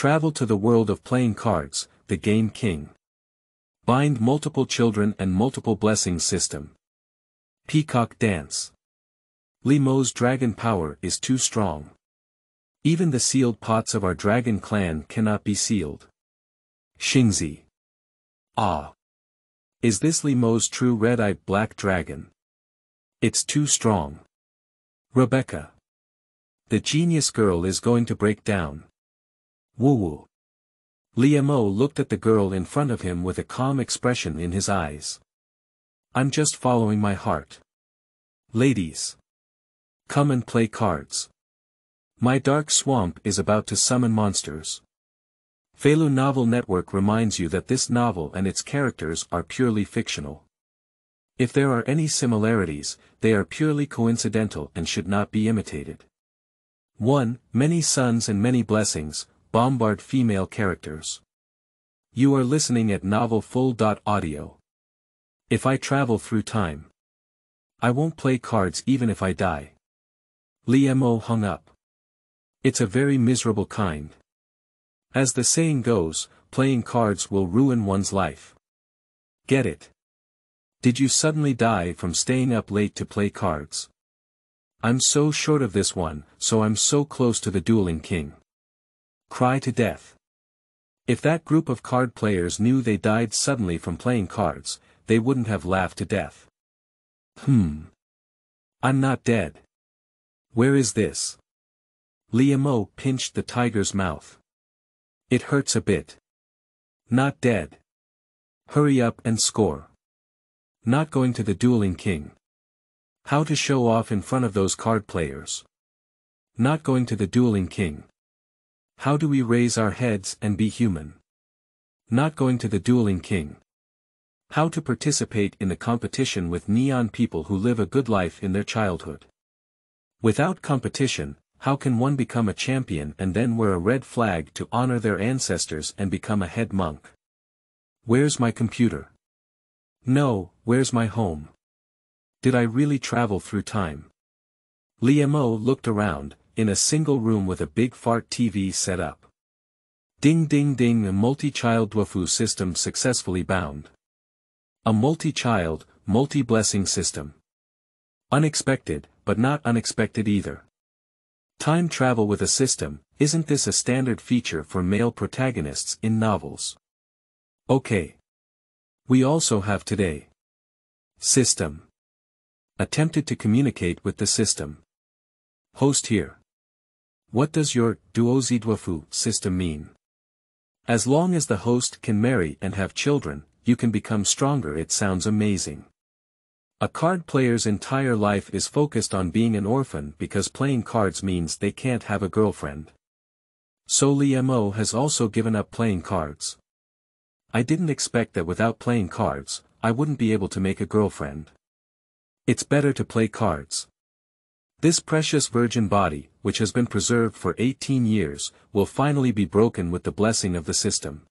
Travel to the world of playing cards, the Game King. Bind multiple children and multiple blessings system. Peacock Dance. Limo's dragon power is too strong. Even the sealed pots of our dragon clan cannot be sealed. Xingzi. Ah. Is this Limo's true red-eyed black dragon? It's too strong. Rebecca. The genius girl is going to break down. Woo-woo. Limo looked at the girl in front of him with a calm expression in his eyes. I'm just following my heart. Ladies. Come and play cards. My dark swamp is about to summon monsters. Felu Novel Network reminds you that this novel and its characters are purely fictional. If there are any similarities, they are purely coincidental and should not be imitated. 1. Many sons and many blessings, Bombard female characters. You are listening at novelfull.audio. If I travel through time, I won't play cards even if I die. Limo hung up. It's a very miserable kind. As the saying goes, playing cards will ruin one's life. Get it? Did you suddenly die from staying up late to play cards? I'm so short of this one, so I'm so close to the dueling king. Cry to death. If that group of card players knew they died suddenly from playing cards, they wouldn't have laughed to death. I'm not dead. Where is this? Limo pinched the tiger's mouth. It hurts a bit. Not dead. Hurry up and score. Not going to the dueling king. How to show off in front of those card players. Not going to the dueling king. How do we raise our heads and be human? Not going to the dueling king. How to participate in the competition with neon people who live a good life in their childhood. Without competition, how can one become a champion and then wear a red flag to honor their ancestors and become a head monk? Where's my computer? No, where's my home? Did I really travel through time? Limo looked around, in a single room with a big fart TV set up. Ding ding ding, a multi-child Dwafu system successfully bound. A multi-child, multi-blessing system. Unexpected, but not unexpected either. Time travel with a system, isn't this a standard feature for male protagonists in novels? Okay. We also have today. System. Attempted to communicate with the system. Host here. What does your Duozidwafu system mean? As long as the host can marry and have children, you can become stronger. It sounds amazing. A card player's entire life is focused on being an orphan because playing cards means they can't have a girlfriend. So Limo has also given up playing cards. I didn't expect that without playing cards, I wouldn't be able to make a girlfriend. It's better to play cards. This precious virgin body, which has been preserved for 18 years, will finally be broken with the blessing of the system.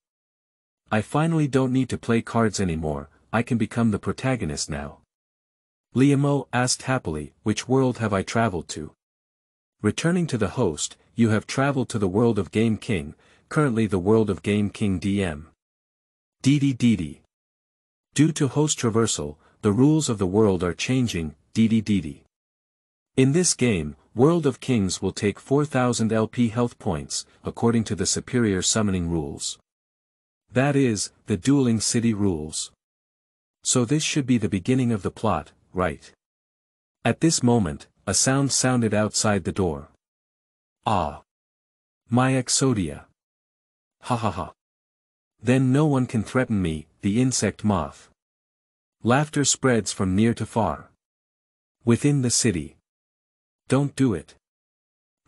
I finally don't need to play cards anymore, I can become the protagonist now. Limo asked happily, which world have I traveled to? Returning to the host, you have traveled to the world of Game King, currently the world of Game King DM. DD. Due to host traversal, the rules of the world are changing, DD. In this game, World of Kings will take 4000 LP health points, according to the superior summoning rules. That is, the dueling city rules. So this should be the beginning of the plot, right? At this moment, a sound sounded outside the door. Ah! My Exodia. Ha ha ha. Then no one can threaten me, the insect moth. Laughter spreads from near to far. Within the city. Don't do it.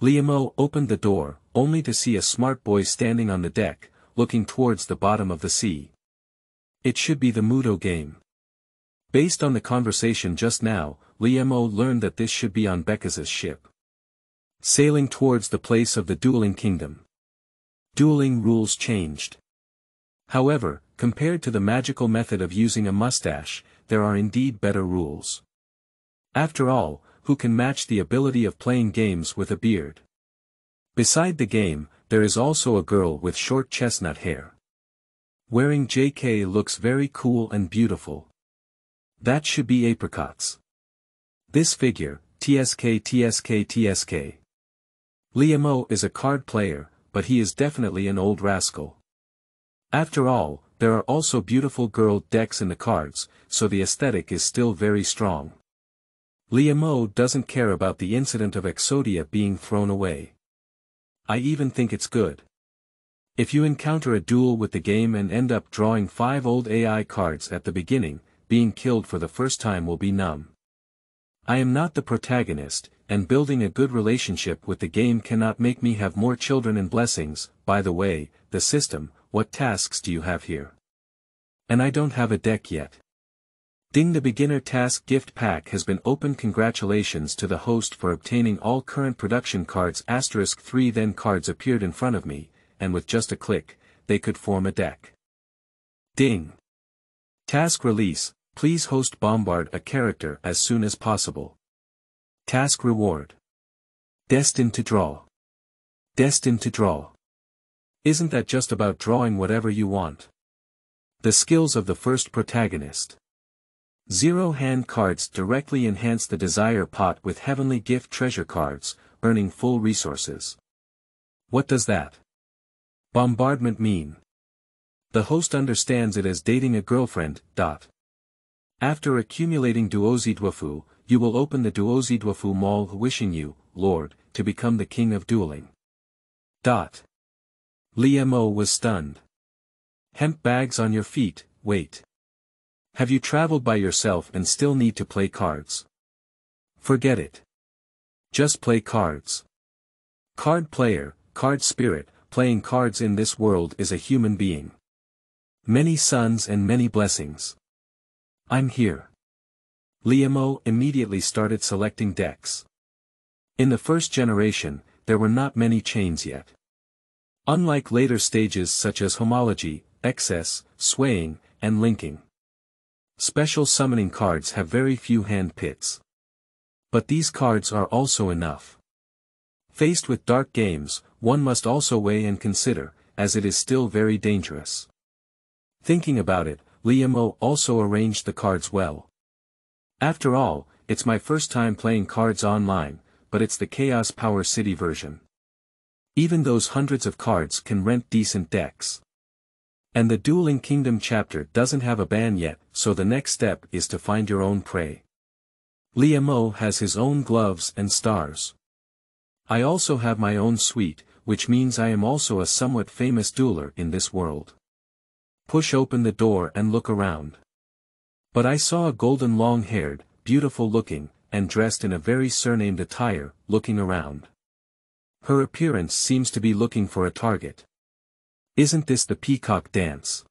Limo opened the door, only to see a smart boy standing on the deck, looking towards the bottom of the sea. It should be the Mudo game. Based on the conversation just now, Limo learned that this should be on Becca's ship. Sailing towards the place of the dueling kingdom. Dueling rules changed. However, compared to the magical method of using a mustache, there are indeed better rules. After all, who can match the ability of playing games with a beard? Beside the game, there is also a girl with short chestnut hair. Wearing JK looks very cool and beautiful. That should be apricots. This figure, TSK. Liamo is a card player, but he is definitely an old rascal. After all, there are also beautiful girl decks in the cards, so the aesthetic is still very strong. Liamo doesn't care about the incident of Exodia being thrown away. I even think it's good. If you encounter a duel with the game and end up drawing 5 old AI cards at the beginning, being killed for the first time will be numb. I am not the protagonist, and building a good relationship with the game cannot make me have more children and blessings. By the way, the system, what tasks do you have here? And I don't have a deck yet. Ding, the beginner task gift pack has been opened. Congratulations to the host for obtaining all current production cards. *3 Then cards appeared in front of me, and with just a click, they could form a deck. Ding. Task release, please host Bombard a character as soon as possible. Task reward. Destined to draw. Destined to draw. Isn't that just about drawing whatever you want? The skills of the first protagonist. 0 hand cards directly enhance the desire pot with heavenly gift treasure cards, earning full resources. What does that bombardment mean? The host understands it as dating a girlfriend. After accumulating duozidwafu, you will open the duozidwafu mall, wishing you, Lord, to become the king of dueling. Liamo was stunned. Hemp bags on your feet, wait. Have you traveled by yourself and still need to play cards? Forget it. Just play cards. Card player, card spirit, playing cards in this world is a human being. Many sons and many blessings. I'm here. Liamo immediately started selecting decks. In the first generation, there were not many chains yet. Unlike later stages such as homology, excess, swaying, and linking. Special summoning cards have very few hand pits. But these cards are also enough. Faced with dark games, one must also weigh and consider, as it is still very dangerous. Thinking about it, Liamo also arranged the cards well. After all, it's my first time playing cards online, but it's the Chaos Power City version. Even those hundreds of cards can rent decent decks. And the Dueling Kingdom chapter doesn't have a ban yet, so the next step is to find your own prey. Liamo has his own gloves and stars. I also have my own suite, which means I am also a somewhat famous dueler in this world. Push open the door and look around. But I saw a golden long-haired, beautiful-looking, and dressed in a very surnamed attire, looking around. Her appearance seems to be looking for a target. Isn't this the Peacock Dance?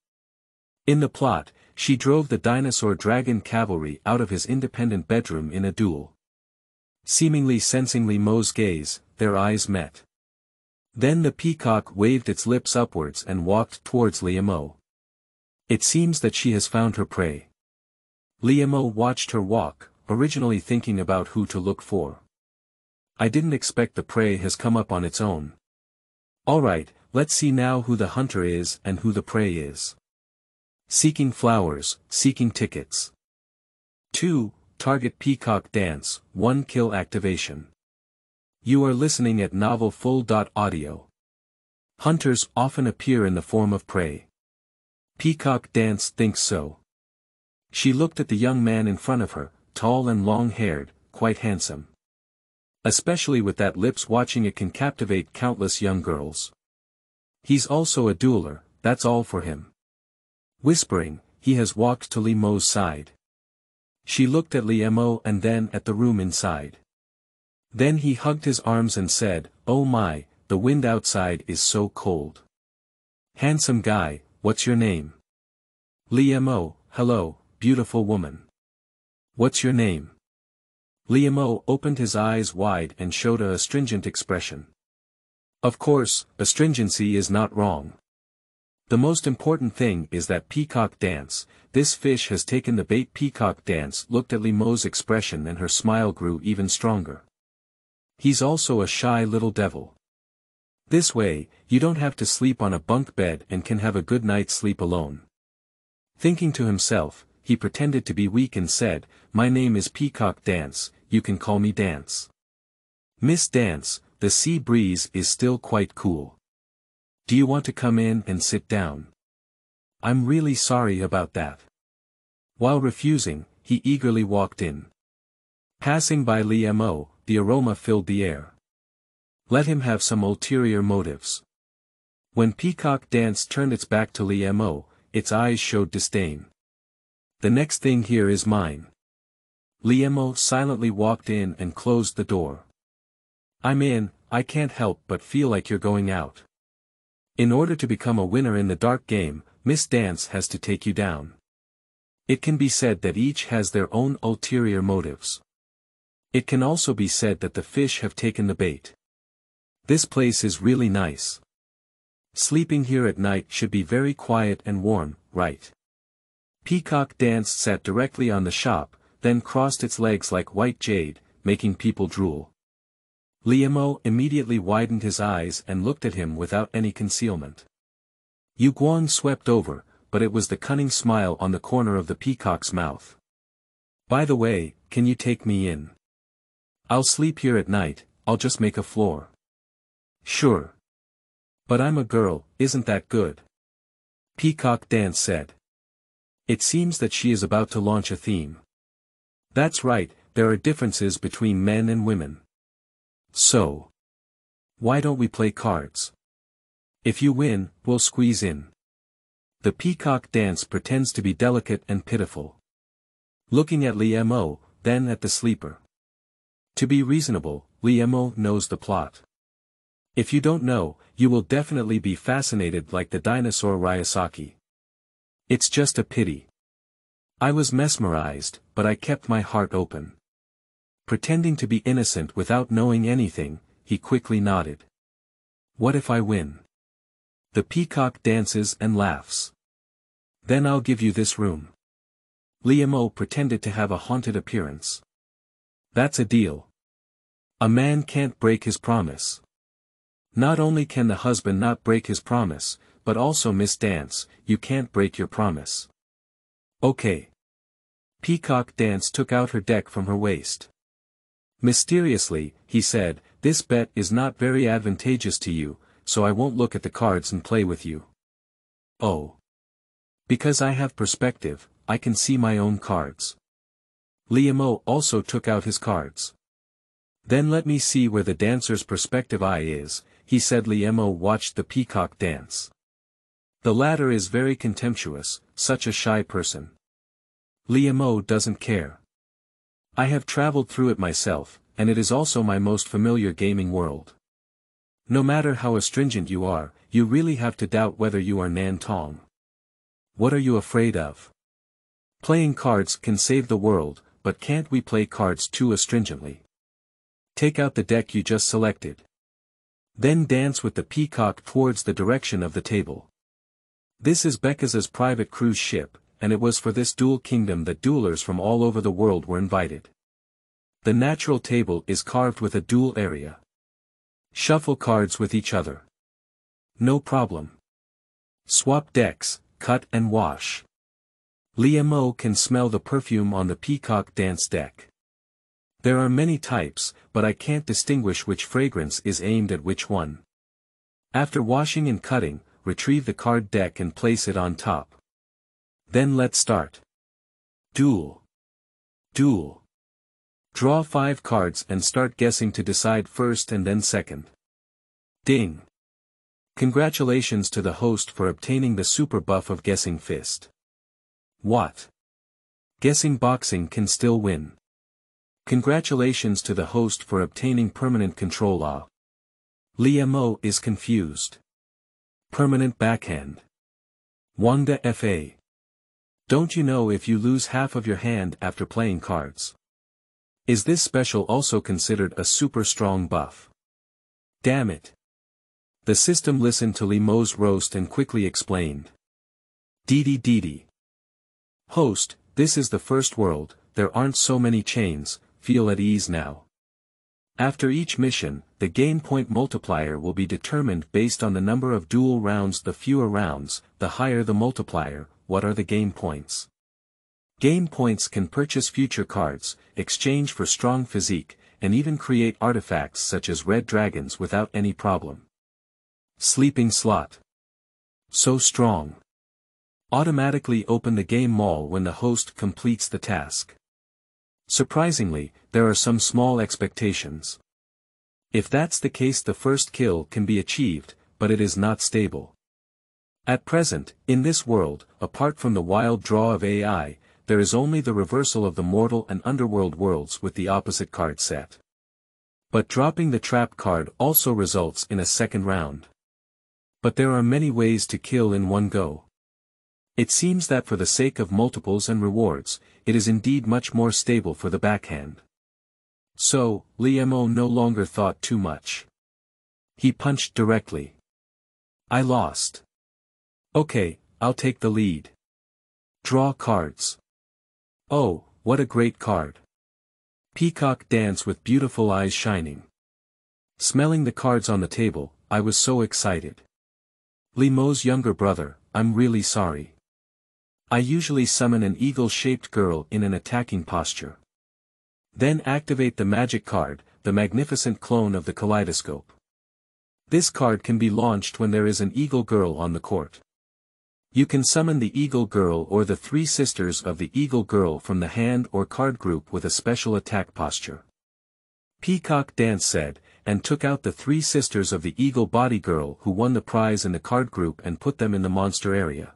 In the plot, she drove the dinosaur dragon cavalry out of his independent bedroom in a duel. Seemingly sensing Liamo's gaze, their eyes met. Then the peacock waved its lips upwards and walked towards Liamo. It seems that she has found her prey. Liamo watched her walk, originally thinking about who to look for. I didn't expect the prey has come up on its own. Alright, let's see now who the hunter is and who the prey is. Seeking flowers, seeking tickets. 2. Target Peacock Dance, 1 kill activation. You are listening at Novel Full.audio. Hunters often appear in the form of prey. Peacock Dance thinks so. She looked at the young man in front of her, tall and long-haired, quite handsome. Especially with that lips, watching it can captivate countless young girls. He's also a dueler, that's all for him. Whispering, he has walked to Liamo's side. She looked at Liamo and then at the room inside. Then he hugged his arms and said, "Oh my, the wind outside is so cold." Handsome guy, what's your name? Liamo, hello, beautiful woman. What's your name? Liamo opened his eyes wide and showed a astringent expression. Of course, astringency is not wrong. The most important thing is that Peacock Dance, this fish has taken the bait. Peacock Dance looked at Liamo's expression and her smile grew even stronger. He's also a shy little devil. This way, you don't have to sleep on a bunk bed and can have a good night's sleep alone. Thinking to himself, he pretended to be weak and said, "My name is Peacock Dance, you can call me Dance. Miss Dance, the sea breeze is still quite cool. Do you want to come in and sit down? I'm really sorry about that." While refusing, he eagerly walked in. Passing by Li Mo, the aroma filled the air. Let him have some ulterior motives. When Peacock Dance turned its back to Li Mo, its eyes showed disdain. "The next thing here is mine." Li Mo silently walked in and closed the door. "I'm in, I can't help but feel like you're going out. In order to become a winner in the dark game, Miss Dance has to take you down." It can be said that each has their own ulterior motives. It can also be said that the fish have taken the bait. This place is really nice. Sleeping here at night should be very quiet and warm, right? Peacock Dance sat directly on the shop, then crossed its legs like white jade, making people drool. Li Mo immediately widened his eyes and looked at him without any concealment. Yu Guang swept over, but it was the cunning smile on the corner of the peacock's mouth. "By the way, can you take me in? I'll sleep here at night, I'll just make a floor." "Sure. But I'm a girl, isn't that good?" Peacock Dance said. It seems that she is about to launch a theme. That's right, there are differences between men and women. So, why don't we play cards? If you win, we'll squeeze in. The Peacock Dance pretends to be delicate and pitiful. Looking at Li Mo, then at the sleeper. To be reasonable, Li Mo knows the plot. If you don't know, you will definitely be fascinated like the dinosaur Ryosaki. It's just a pity. I was mesmerized, but I kept my heart open. Pretending to be innocent without knowing anything, he quickly nodded. What if I win? The peacock dances and laughs. Then I'll give you this room. Li Mo pretended to have a haunted appearance. That's a deal. A man can't break his promise. Not only can the husband not break his promise, but also Miss Dance, you can't break your promise. Okay. Peacock Dance took out her deck from her waist. Mysteriously, he said, this bet is not very advantageous to you, so I won't look at the cards and play with you. Oh. Because I have perspective, I can see my own cards. Li Mo also took out his cards. Then let me see where the dancer's perspective eye is, he said. Li Mo watched the peacock dance. The latter is very contemptuous, such a shy person. Li Mo doesn't care. I have traveled through it myself, and it is also my most familiar gaming world. No matter how astringent you are, you really have to doubt whether you are Nan Tong. What are you afraid of? Playing cards can save the world, but can't we play cards too astringently? Take out the deck you just selected. Then dance with the peacock towards the direction of the table. This is Becca's private cruise ship, and it was for this duel kingdom that duelers from all over the world were invited. The natural table is carved with a duel area. Shuffle cards with each other. No problem. Swap decks, cut and wash. Li Mo can smell the perfume on the peacock dance deck. There are many types, but I can't distinguish which fragrance is aimed at which one. After washing and cutting, retrieve the card deck and place it on top. Then let's start. Duel. Duel. Draw 5 cards and start guessing to decide first and then second. Ding. Congratulations to the host for obtaining the super buff of Guessing Fist. What? Guessing Boxing can still win. Congratulations to the host for obtaining Permanent Control A. Li Mo is confused. Permanent Backhand. Wangda Fa. Don't you know if you lose half of your hand after playing cards? Is this special also considered a super strong buff? Damn it. The system listened to Li Mo's roast and quickly explained. Dee. Host, this is the first world, there aren't so many chains, feel at ease now. After each mission, the game point multiplier will be determined based on the number of duel rounds. The fewer rounds, the higher the multiplier. What are the game points? Game points can purchase future cards, exchange for strong physique, and even create artifacts such as red dragons without any problem. Sleeping slot. So strong. Automatically open the game mall when the host completes the task. Surprisingly, there are some small expectations. If that's the case, the first kill can be achieved, but it is not stable. At present, in this world, apart from the wild draw of AI, there is only the reversal of the mortal and underworld worlds with the opposite card set. But dropping the trap card also results in a second round. But there are many ways to kill in one go. It seems that for the sake of multiples and rewards, it is indeed much more stable for the backhand. So, Liemo no longer thought too much. He punched directly. I lost. Okay, I'll take the lead. Draw cards. Oh, what a great card. Peacock Dance with beautiful eyes shining. Smelling the cards on the table, I was so excited. Liemo's younger brother, I'm really sorry. I usually summon an eagle-shaped girl in an attacking posture. Then activate the magic card, the magnificent clone of the kaleidoscope. This card can be launched when there is an eagle girl on the court. You can summon the eagle girl or the three sisters of the eagle girl from the hand or card group with a special attack posture. Peacock Dance said, and took out the three sisters of the eagle body girl who won the prize in the card group and put them in the monster area.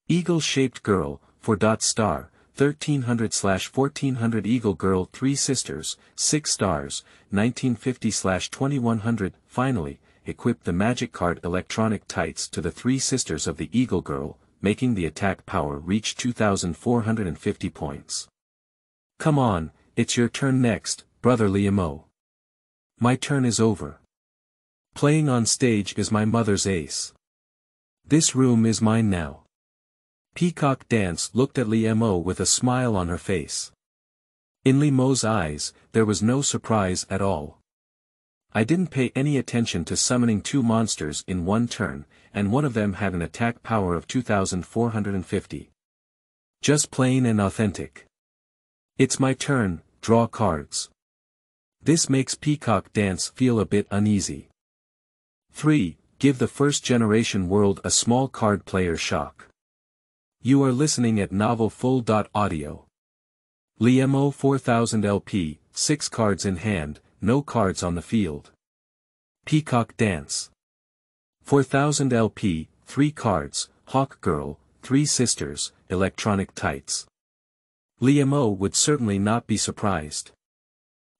Eagle-shaped girl, 4-star, 1300/1400 eagle girl 3 sisters, 6 stars, 1950/2100. Finally, equip the magic card electronic tights to the three sisters of the eagle girl, making the attack power reach 2450 points. Come on, it's your turn next, brother Liemo. My turn is over. Playing on stage is my mother's ace. This room is mine now. Peacock Dance looked at Liemo with a smile on her face. In Liemo's eyes, there was no surprise at all. I didn't pay any attention to summoning 2 monsters in one turn, and one of them had an attack power of 2450. Just plain and authentic. It's my turn, draw cards. This makes Peacock Dance feel a bit uneasy. 3. Give the first generation world a small card player shock. You are listening at Novel Full. Audio. Liemo 4000 LP, 6 cards in hand, no cards on the field. Peacock Dance. 4000 LP, 3 cards, Hawk Girl, 3 sisters, electronic tights. Liemo would certainly not be surprised.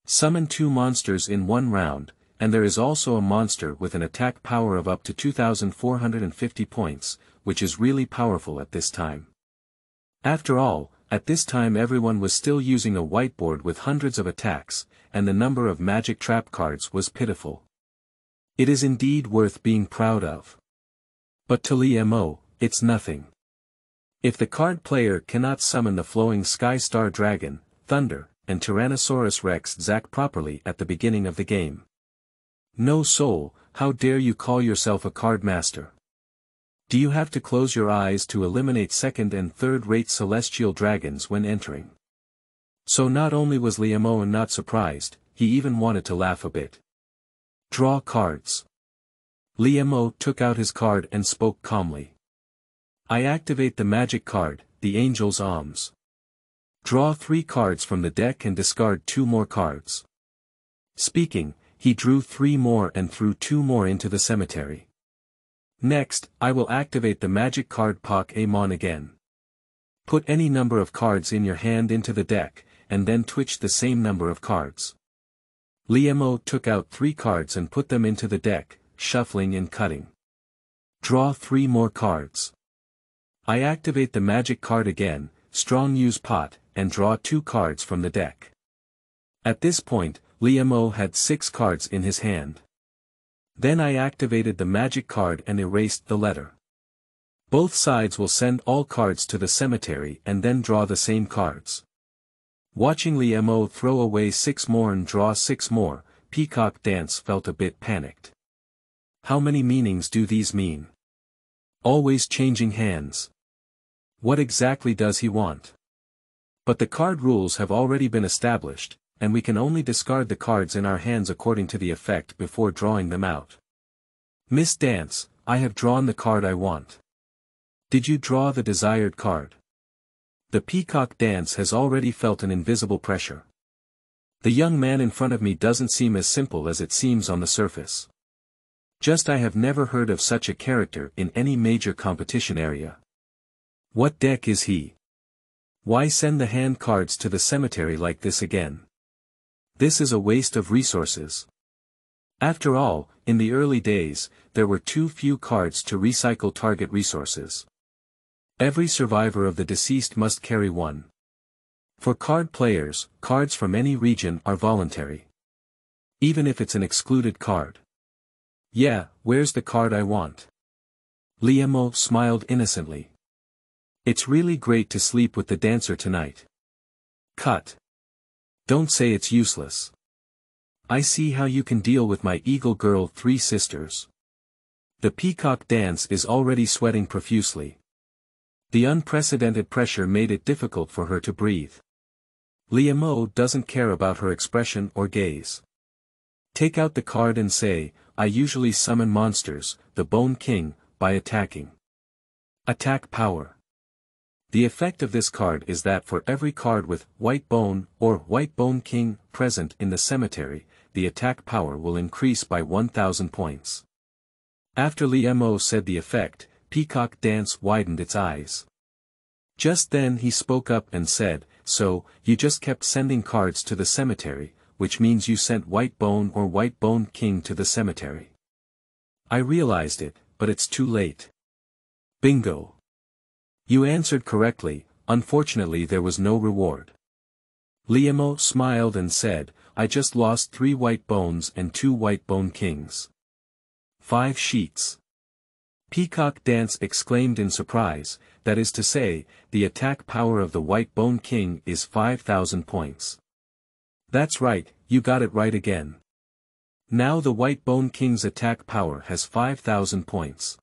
Summon 2 monsters in one round, and there is also a monster with an attack power of up to 2450 points, which is really powerful at this time. After all, at this time everyone was still using a whiteboard with hundreds of attacks, and the number of magic trap cards was pitiful. It is indeed worth being proud of. But to Liemo, it's nothing. If the card player cannot summon the flowing Sky Star Dragon, Thunder, and Tyrannosaurus Rex Zack properly at the beginning of the game. No soul, how dare you call yourself a card master? Do you have to close your eyes to eliminate second and third-rate celestial dragons when entering? So not only was Liemo not surprised, he even wanted to laugh a bit. Draw cards. Liemo took out his card and spoke calmly. I activate the magic card, the Angel's Alms. Draw 3 cards from the deck and discard 2 more cards. Speaking, he drew 3 more and threw 2 more into the cemetery. Next, I will activate the magic card Pokémon again. Put any number of cards in your hand into the deck, and then twitch the same number of cards. Liemo took out 3 cards and put them into the deck, shuffling and cutting. Draw 3 more cards. I activate the magic card again, Strong Use Pot, and draw 2 cards from the deck. At this point, Liemo had 6 cards in his hand. Then I activated the magic card and erased the letter. Both sides will send all cards to the cemetery and then draw the same cards. Watching Liemo throw away 6 more and draw 6 more, Peacock Dance felt a bit panicked. How many meanings do these mean? Always changing hands. What exactly does he want? But the card rules have already been established, and we can only discard the cards in our hands according to the effect before drawing them out. Miss Dance, I have drawn the card I want. Did you draw the desired card? The Peacock Dance has already felt an invisible pressure. The young man in front of me doesn't seem as simple as it seems on the surface. Just I have never heard of such a character in any major competition area. What deck is he? Why send the hand cards to the cemetery like this again? This is a waste of resources. After all, in the early days, there were too few cards to recycle target resources. Every survivor of the deceased must carry one. For card players, cards from any region are voluntary. Even if it's an excluded card. Yeah, where's the card I want? Liemo smiled innocently. It's really great to sleep with the dancer tonight. Cut. Don't say it's useless. I see how you can deal with my Eagle Girl 3 sisters. The Peacock Dance is already sweating profusely. The unprecedented pressure made it difficult for her to breathe. Liemo doesn't care about her expression or gaze. Take out the card and say, I usually summon monsters, the Bone King, by attacking. Attack power. The effect of this card is that for every card with White Bone or White Bone King present in the cemetery, the attack power will increase by 1,000 points. After Liemo said the effect, Peacock Dance widened its eyes. Just then he spoke up and said, so, you just kept sending cards to the cemetery, which means you sent White Bone or White Bone King to the cemetery. I realized it, but it's too late. Bingo. You answered correctly, unfortunately there was no reward. Liemo smiled and said, I just lost 3 White Bones and 2 White Bone Kings. 5 sheets. Peacock Dance exclaimed in surprise, that is to say, the attack power of the White Bone King is 5,000 points. That's right, you got it right again. Now the White Bone King's attack power has 5,000 points.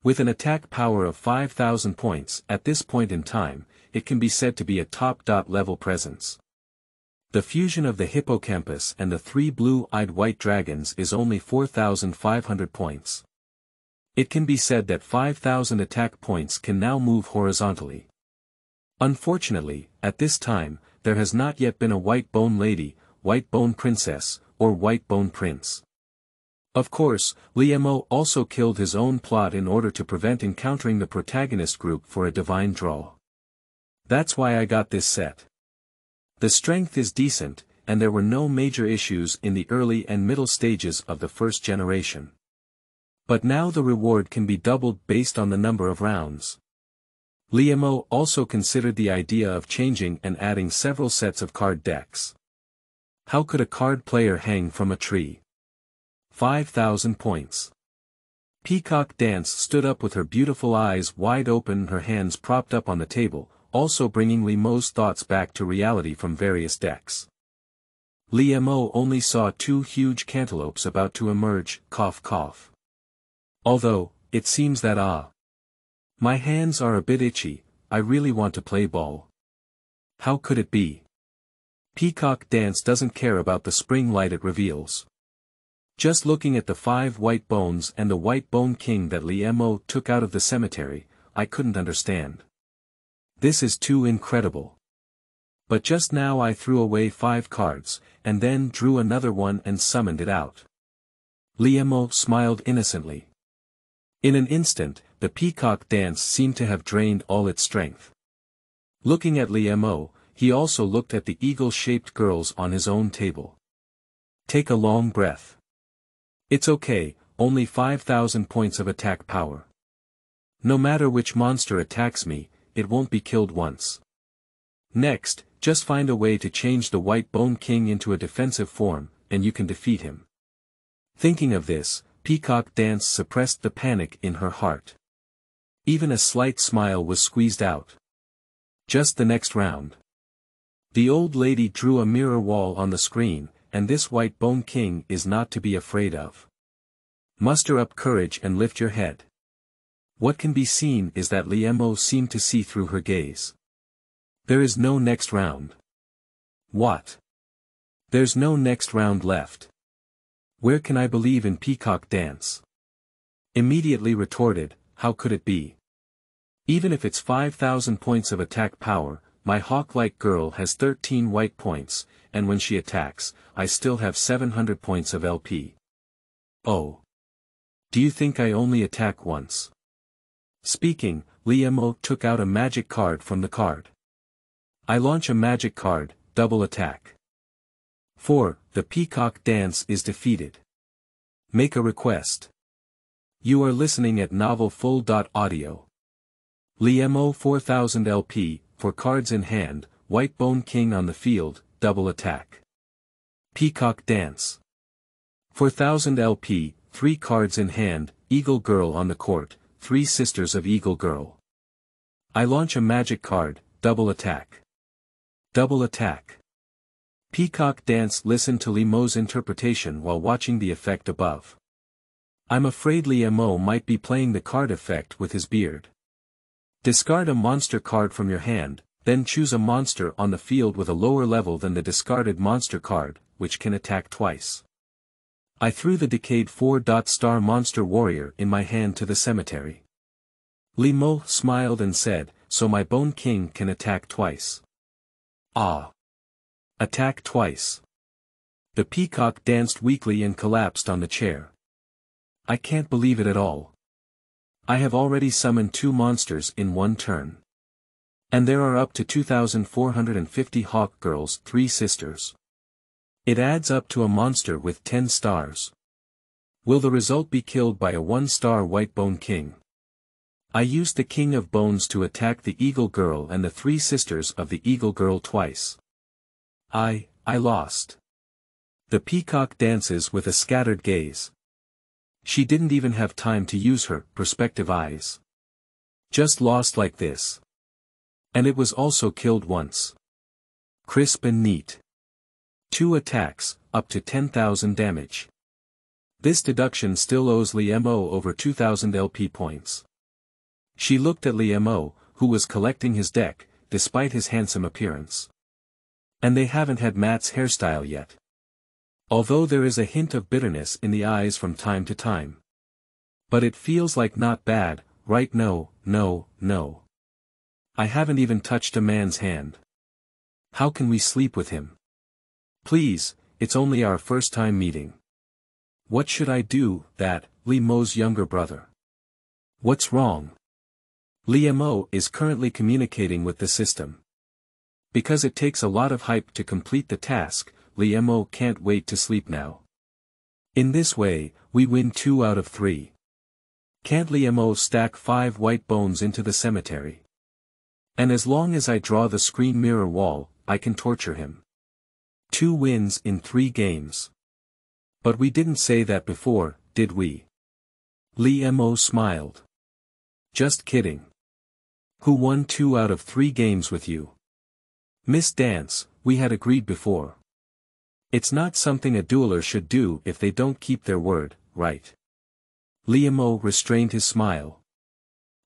With an attack power of 5,000 points at this point in time, it can be said to be a top-level presence. The fusion of the hippocampus and the 3 blue-eyed white dragons is only 4,500 points. It can be said that 5,000 attack points can now move horizontally. Unfortunately, at this time, there has not yet been a White Bone Lady, White Bone Princess, or White Bone Prince. Of course, Liemo also killed his own plot in order to prevent encountering the protagonist group for a divine draw. That's why I got this set. The strength is decent, and there were no major issues in the early and middle stages of the first generation. But now the reward can be doubled based on the number of rounds. Liemo also considered the idea of changing and adding several sets of card decks. How could a card player hang from a tree? 5,000 points. Peacock Dance stood up with her beautiful eyes wide open and her hands propped up on the table, also bringing Liemo's thoughts back to reality from various decks. Liemo only saw 2 huge cantaloupes about to emerge, cough cough. Although, it seems that my hands are a bit itchy, I really want to play ball. How could it be? Peacock Dance doesn't care about the spring light it reveals. Just looking at the 5 White Bones and the White Bone King that Liemo took out of the cemetery, I couldn't understand. This is too incredible. But just now I threw away 5 cards, and then drew another one and summoned it out. Liemo smiled innocently. In an instant, the Peacock Dance seemed to have drained all its strength. Looking at Liemo, he also looked at the eagle-shaped girls on his own table. Take a long breath. It's okay, only 5,000 points of attack power. No matter which monster attacks me, it won't be killed once. Next, just find a way to change the White Bone King into a defensive form, and you can defeat him. Thinking of this, Peacock Dance suppressed the panic in her heart. Even a slight smile was squeezed out. Just the next round. The old lady drew a mirror wall on the screen, and this white bone king is not to be afraid of. Muster up courage and lift your head. What can be seen is that Liemo seemed to see through her gaze. There is no next round. What? There's no next round left. Where can I believe in Peacock Dance? Immediately retorted, how could it be? Even if it's 5,000 points of attack power, my hawk-like girl has 13 white points, and when she attacks, I still have 700 points of LP. Oh. Do you think I only attack once? Speaking, Liemo took out a magic card from the card. I launch a magic card, double attack. 4. The Peacock Dance is defeated. Make a request. You are listening at Novel Full.audio. Liemo 4000 LP, for cards in hand, White Bone King on the field, double attack. Peacock Dance. 4000 LP, 3 cards in hand, Eagle Girl on the court, 3 sisters of Eagle Girl. I launch a magic card, double attack. Double attack. Peacock Dance listened to Liemo's interpretation while watching the effect above. I'm afraid Liemo might be playing the card effect with his beard. Discard a monster card from your hand, then choose a monster on the field with a lower level than the discarded monster card, which can attack twice. I threw the decayed 4-star monster warrior in my hand to the cemetery. Liemo smiled and said, so my Bone King can attack twice. Ah. Attack twice. The peacock danced weakly and collapsed on the chair. I can't believe it at all. I have already summoned 2 monsters in 1 turn. And there are up to 2,450 hawk girls, 3 sisters. It adds up to a monster with 10 stars. Will the result be killed by a 1-star White Bone King? I used the King of Bones to attack the Eagle Girl and the 3 sisters of the Eagle Girl twice. I lost. The peacock dances with a scattered gaze. She didn't even have time to use her perspective eyes. Just lost like this. And it was also killed once. Crisp and neat. 2 attacks, up to 10,000 damage. This deduction still owes Liemo over 2,000 LP points. She looked at Liemo, who was collecting his deck, despite his handsome appearance. And they haven't had Matt's hairstyle yet. Although there is a hint of bitterness in the eyes from time to time. But it feels like not bad, right? No. I haven't even touched a man's hand. How can we sleep with him? Please, it's only our first time meeting. What should I do, that, Liemo's younger brother? What's wrong? Liemo is currently communicating with the system. Because it takes a lot of hype to complete the task, Liemo can't wait to sleep now. In this way, we win 2 out of 3. Can't Liemo stack 5 white bones into the cemetery? And as long as I draw the screen mirror wall, I can torture him. 2 wins in 3 games. But we didn't say that before, did we? Liemo smiled. Just kidding. Who won 2 out of 3 games with you? Miss Dance, we had agreed before. It's not something a dueler should do if they don't keep their word, right? Liemo restrained his smile.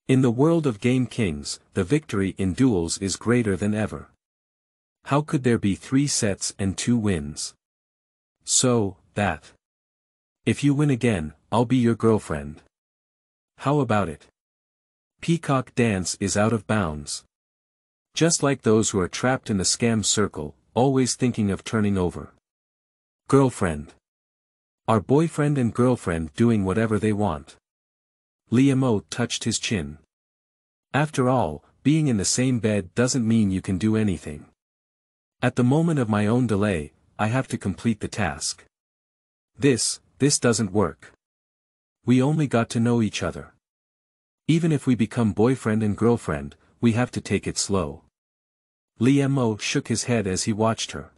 In the world of Game Kings, the victory in duels is greater than ever. How could there be 3 sets and 2 wins? So, that. If you win again, I'll be your girlfriend. How about it? Peacock Dance is out of bounds. Just like those who are trapped in the scam circle, always thinking of turning over. Girlfriend. Our boyfriend and girlfriend doing whatever they want. Liemo touched his chin. After all, being in the same bed doesn't mean you can do anything. At the moment of my own delay, I have to complete the task. This doesn't work. We only got to know each other. Even if we become boyfriend and girlfriend, we have to take it slow. Liemo shook his head as he watched her.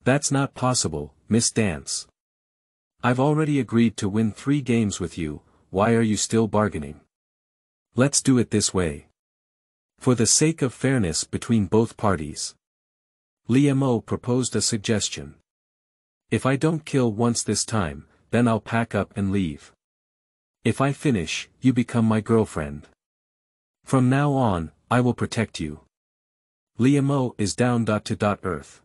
That's not possible, Miss Dance. I've already agreed to win 3 games with you, why are you still bargaining? Let's do it this way. For the sake of fairness between both parties. Liemo proposed a suggestion. If I don't kill once this time, then I'll pack up and leave. If I finish, you become my girlfriend. From now on, I will protect you. Li Mo is down to earth.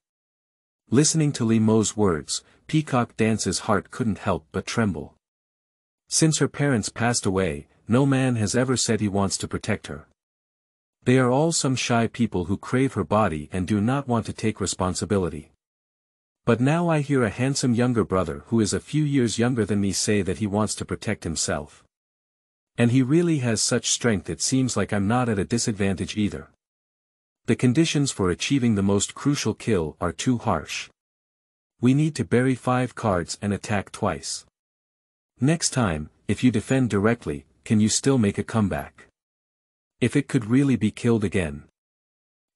Listening to Li Mo's words, Peacock Dance's heart couldn't help but tremble. Since her parents passed away, no man has ever said he wants to protect her. They are all some shy people who crave her body and do not want to take responsibility. But now I hear a handsome younger brother who is a few years younger than me say that he wants to protect himself. And he really has such strength, it seems like I'm not at a disadvantage either. The conditions for achieving the most crucial kill are too harsh. We need to bury 5 cards and attack twice. Next time, if you defend directly, can you still make a comeback? If it could really be killed again.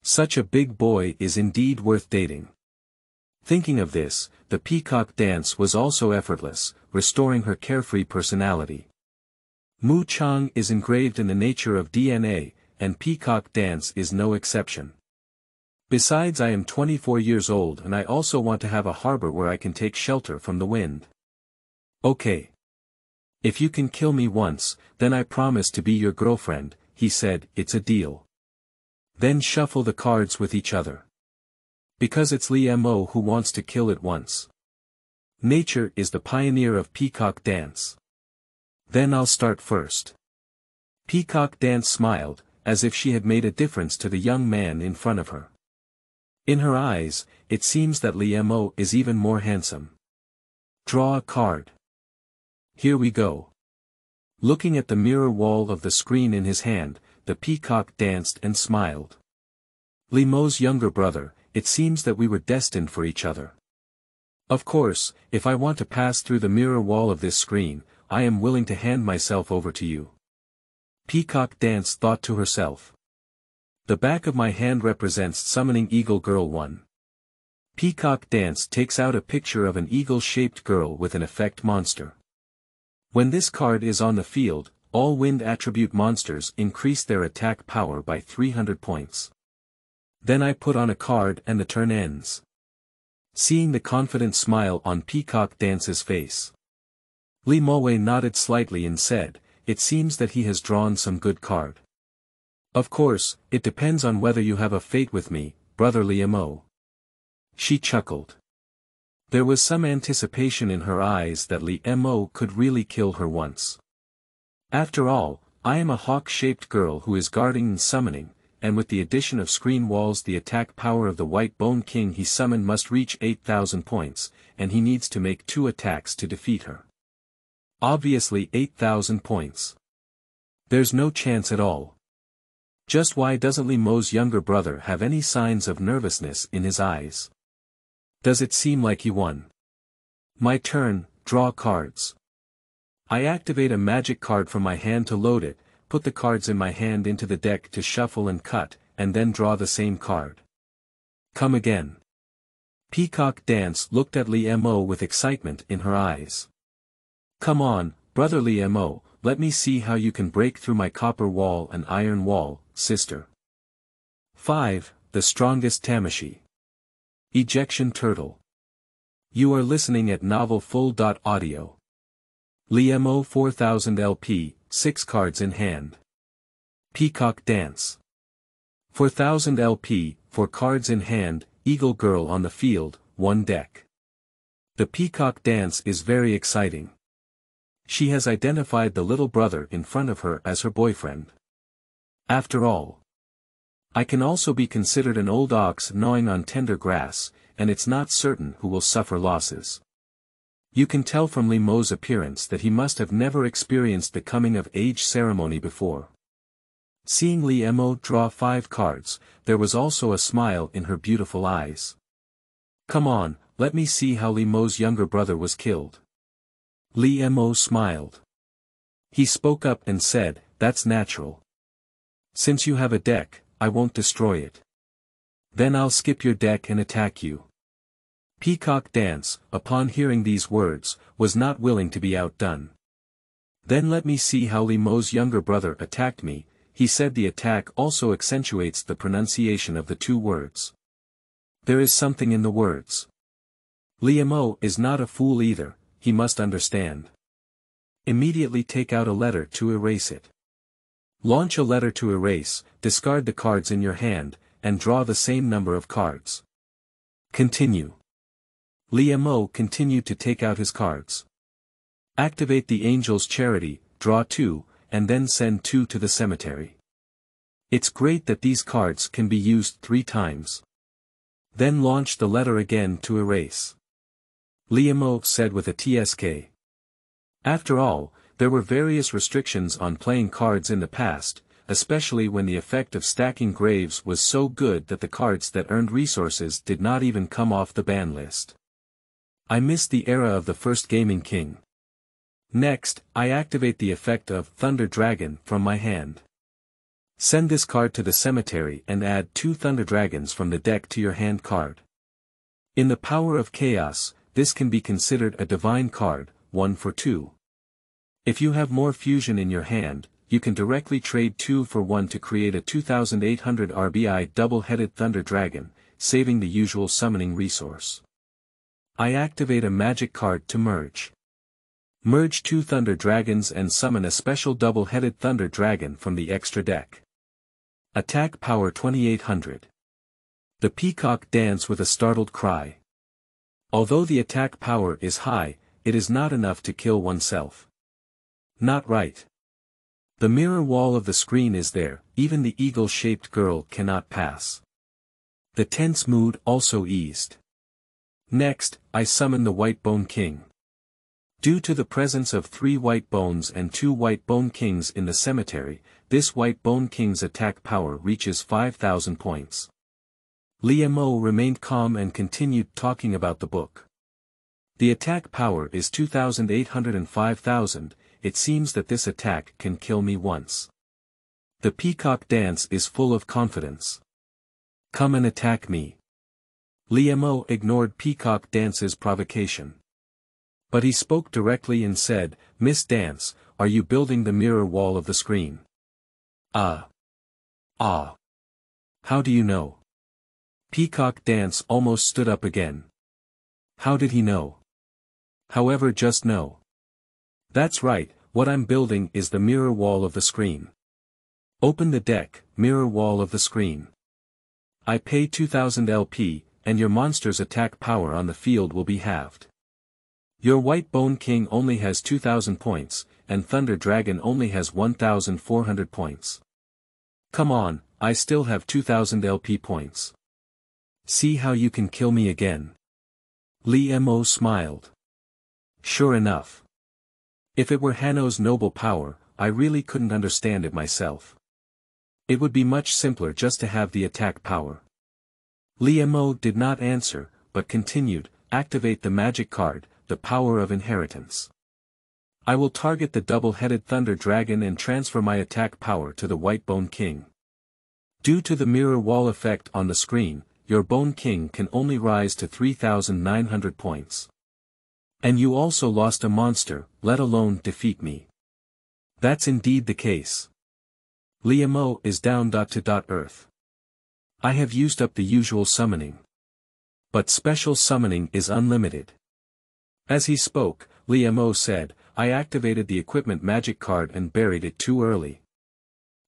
Such a big boy is indeed worth dating. Thinking of this, the Peacock Dance was also effortless, restoring her carefree personality. Mu Chang is engraved in the nature of DNA, and Peacock Dance is no exception. Besides, I am 24 years old and I also want to have a harbor where I can take shelter from the wind. Okay. If you can kill me once, then I promise to be your girlfriend, he said. It's a deal. Then shuffle the cards with each other. Because it's Li Mo who wants to kill it once. Nature is the pioneer of Peacock Dance. Then I'll start first. Peacock Dance smiled, as if she had made a difference to the young man in front of her. In her eyes, it seems that Li Mo is even more handsome. Draw a card. Here we go. Looking at the mirror wall of the screen in his hand, the peacock danced and smiled. Li Mo's younger brother, it seems that we were destined for each other. Of course, if I want to pass through the mirror wall of this screen, I am willing to hand myself over to you. Peacock Dance thought to herself. The back of my hand represents summoning Eagle Girl 1. Peacock Dance takes out a picture of an eagle-shaped girl with an effect monster. When this card is on the field, all wind attribute monsters increase their attack power by 300 points. Then I put on a card and the turn ends. Seeing the confident smile on Peacock Dance's face, Li Moe nodded slightly and said, "It seems that he has drawn some good card. Of course, it depends on whether you have a fate with me, brother Li Mo." She chuckled. There was some anticipation in her eyes that Li Mo could really kill her once. After all, I am a hawk-shaped girl who is guarding and summoning, and with the addition of screen walls the attack power of the White Bone King he summoned must reach 8,000 points, and he needs to make 2 attacks to defeat her. Obviously 8,000 points. There's no chance at all. Just why doesn't Li Mo's younger brother have any signs of nervousness in his eyes? Does it seem like he won? My turn, draw cards. I activate a magic card from my hand to load it, put the cards in my hand into the deck to shuffle and cut, and then draw the same card. Come again. Peacock Dance looked at Li Mo with excitement in her eyes. Come on, brother Li Mo, let me see how you can break through my copper wall and iron wall, sister. 5. The strongest Tamashi. Ejection Turtle. You are listening at novelfull.audio. Li Mo 4000 LP, 6 cards in hand. Peacock Dance. 4000 LP, 4 cards in hand, Eagle Girl on the field, 1 deck. The Peacock Dance is very exciting. She has identified the little brother in front of her as her boyfriend. After all, I can also be considered an old ox gnawing on tender grass, and it's not certain who will suffer losses. You can tell from Li Mo's appearance that he must have never experienced the coming-of-age ceremony before. Seeing Li Mo draw 5 cards, there was also a smile in her beautiful eyes. Come on, let me see how Li Mo's younger brother was killed. Li Mo smiled. He spoke up and said, "That's natural. Since you have a deck, I won't destroy it. Then I'll skip your deck and attack you." Peacock Dance, upon hearing these words, was not willing to be outdone. "Then let me see how Li Mo's younger brother attacked me," he said. The attack also accentuates the pronunciation of the 2 words. There is something in the words. Liamo is not a fool either, he must understand. Immediately take out a letter to erase it. Launch a letter to erase, discard the cards in your hand, and draw the same number of cards. Continue. Liamo continued to take out his cards. Activate the Angel's Charity, draw 2, and then send 2 to the cemetery. It's great that these cards can be used 3 times. Then launch the letter again to erase. Liamo said with a TSK. After all, there were various restrictions on playing cards in the past, especially when the effect of stacking graves was so good that the cards that earned resources did not even come off the ban list. I miss the era of the first Gaming King. Next, I activate the effect of Thunder Dragon from my hand. Send this card to the cemetery and add 2 Thunder Dragons from the deck to your hand card. In the power of chaos, this can be considered a divine card, 1 for 2. If you have more fusion in your hand, you can directly trade 2 for 1 to create a 2800 RBI double-headed Thunder Dragon, saving the usual summoning resource. I activate a magic card to merge. Merge 2 Thunder Dragons and summon a special double-headed Thunder Dragon from the extra deck. Attack power 2800. The Peacock dance with a startled cry. Although the attack power is high, it is not enough to kill oneself. Not right. The mirror wall of the screen is there, even the eagle-shaped girl cannot pass. The tense mood also eased. Next, I summon the White Bone King. Due to the presence of 3 White Bones and 2 White Bone Kings in the cemetery, this White Bone King's attack power reaches 5,000 points. Liamo remained calm and continued talking about the book. The attack power is 2,800 and 5,000, it seems that this attack can kill me once. The Peacock dance is full of confidence. Come and attack me. Liamo ignored Peacock dance's provocation. But he spoke directly and said, Miss Dance, are you building the mirror wall of the screen? Ah. How do you know? Peacock Dance almost stood up again. How did he know? However, just know. That's right, what I'm building is the mirror wall of the screen. Open the deck, mirror wall of the screen. I pay 2000 LP, and your monster's attack power on the field will be halved. Your White Bone King only has 2000 points, and Thunder Dragon only has 1400 points. Come on, I still have 2000 LP points. See how you can kill me again. Liamo smiled. Sure enough. If it were Hanno's noble power, I really couldn't understand it myself. It would be much simpler just to have the attack power. Liamo did not answer, but continued, activate the magic card, the power of inheritance. I will target the double-headed Thunder Dragon and transfer my attack power to the White Bone King. Due to the mirror wall effect on the screen, your Bone King can only rise to 3,900 points. And you also lost a monster, let alone defeat me. That's indeed the case. Liamo is down to earth. I have used up the usual summoning. But special summoning is unlimited. As he spoke, Liamo said, I activated the equipment magic card and buried it too early.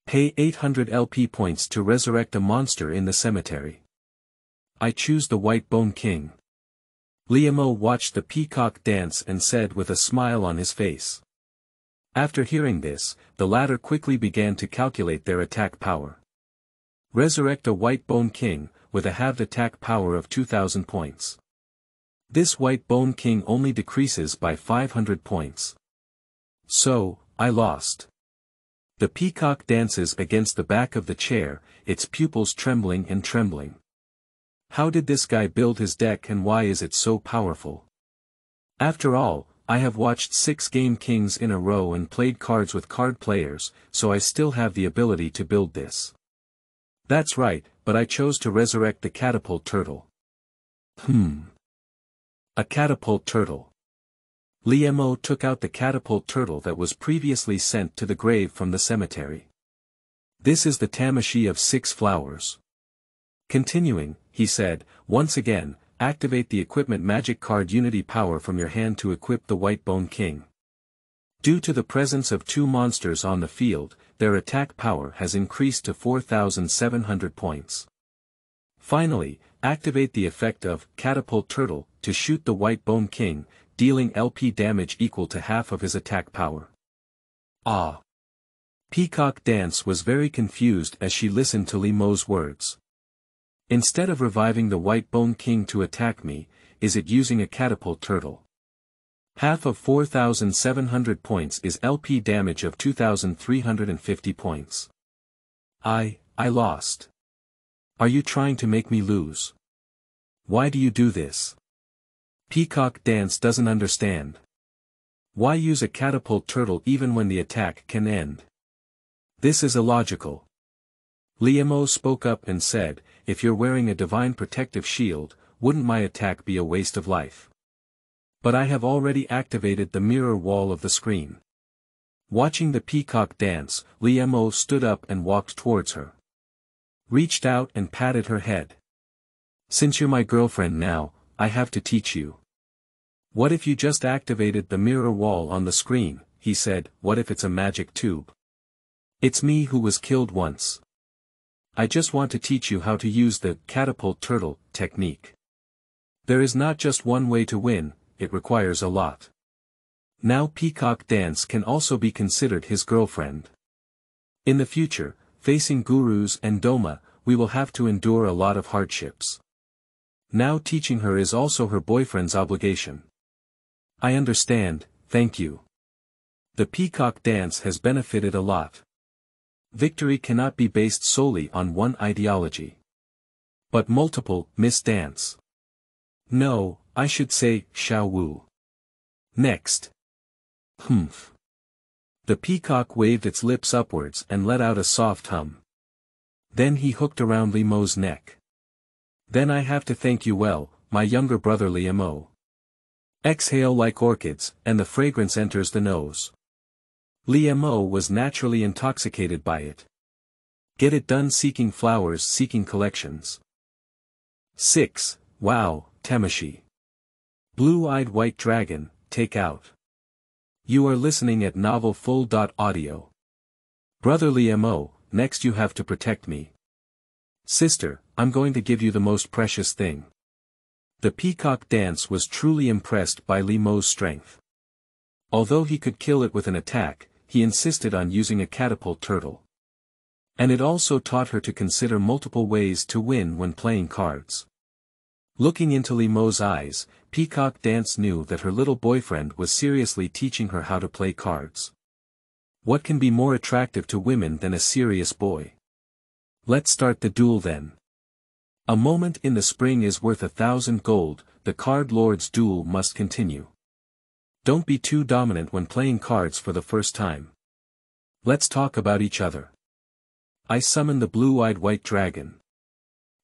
Pay 800 LP points to resurrect a monster in the cemetery. I choose the White Bone King. Liamo watched the Peacock dance and said with a smile on his face. After hearing this, the latter quickly began to calculate their attack power. Resurrect a White Bone King, with a halved attack power of 2000 points. This White Bone King only decreases by 500 points. So, I lost. The Peacock dances against the back of the chair, its pupils trembling and trembling. How did this guy build his deck and why is it so powerful? After all, I have watched 6 Game Kings in a row and played cards with card players, so I still have the ability to build this. That's right, but I chose to resurrect the catapult turtle. A catapult turtle. Liamo took out the catapult turtle that was previously sent to the grave from the cemetery. This is the Tamashi of 6 flowers. Continuing, he said, once again, activate the equipment magic card Unity Power from your hand to equip the White Bone King. Due to the presence of 2 monsters on the field, their attack power has increased to 4,700 points. Finally, activate the effect of Catapult Turtle to shoot the White Bone King, dealing LP damage equal to half of his attack power. Ah! Peacock Dance was very confused as she listened to Li Mo's words. Instead of reviving the White Bone King to attack me, is it using a Catapult Turtle? Half of 4,700 points is LP damage of 2,350 points. I lost. Are you trying to make me lose? Why do you do this? Peacock Dance doesn't understand. Why use a Catapult Turtle even when the attack can end? This is illogical. Li Mo spoke up and said, if you're wearing a divine protective shield, wouldn't my attack be a waste of life? But I have already activated the mirror wall of the screen. Watching the Peacock Dance, Li Mo stood up and walked towards her. Reached out and patted her head. Since you're my girlfriend now, I have to teach you. What if you just activated the mirror wall on the screen, he said, what if it's a magic tube? It's me who was killed once. I just want to teach you how to use the Catapult Turtle technique. There is not just one way to win, it requires a lot. Now Peacock Dance can also be considered his girlfriend. In the future, facing gurus and Doma, we will have to endure a lot of hardships. Now teaching her is also her boyfriend's obligation. I understand, thank you. The Peacock Dance has benefited a lot. Victory cannot be based solely on one ideology. But multiple, Miss Dance. No, I should say, Xiao Wu. Next. Humph. The peacock waved its lips upwards and let out a soft hum. Then he hooked around Li Mo's neck. Then I have to thank you well, my younger brother Li Mo. Exhale like orchids, and the fragrance enters the nose. Li Mo was naturally intoxicated by it. Get it done seeking flowers seeking collections. 6. Wow, Tamashi. Blue-eyed white dragon, take out. You are listening at Novel Full. Audio. Brother Li Mo, next you have to protect me. Sister, I'm going to give you the most precious thing. The Peacock Dance was truly impressed by Li Mo's strength. Although he could kill it with an attack, he insisted on using a Catapult Turtle. And it also taught her to consider multiple ways to win when playing cards. Looking into Li Mo's eyes, Peacock Dance knew that her little boyfriend was seriously teaching her how to play cards. What can be more attractive to women than a serious boy? Let's start the duel then. A moment in the spring is worth 1,000 gold, the card lord's duel must continue. Don't be too dominant when playing cards for the first time. Let's talk about each other. I summon the blue-eyed white dragon.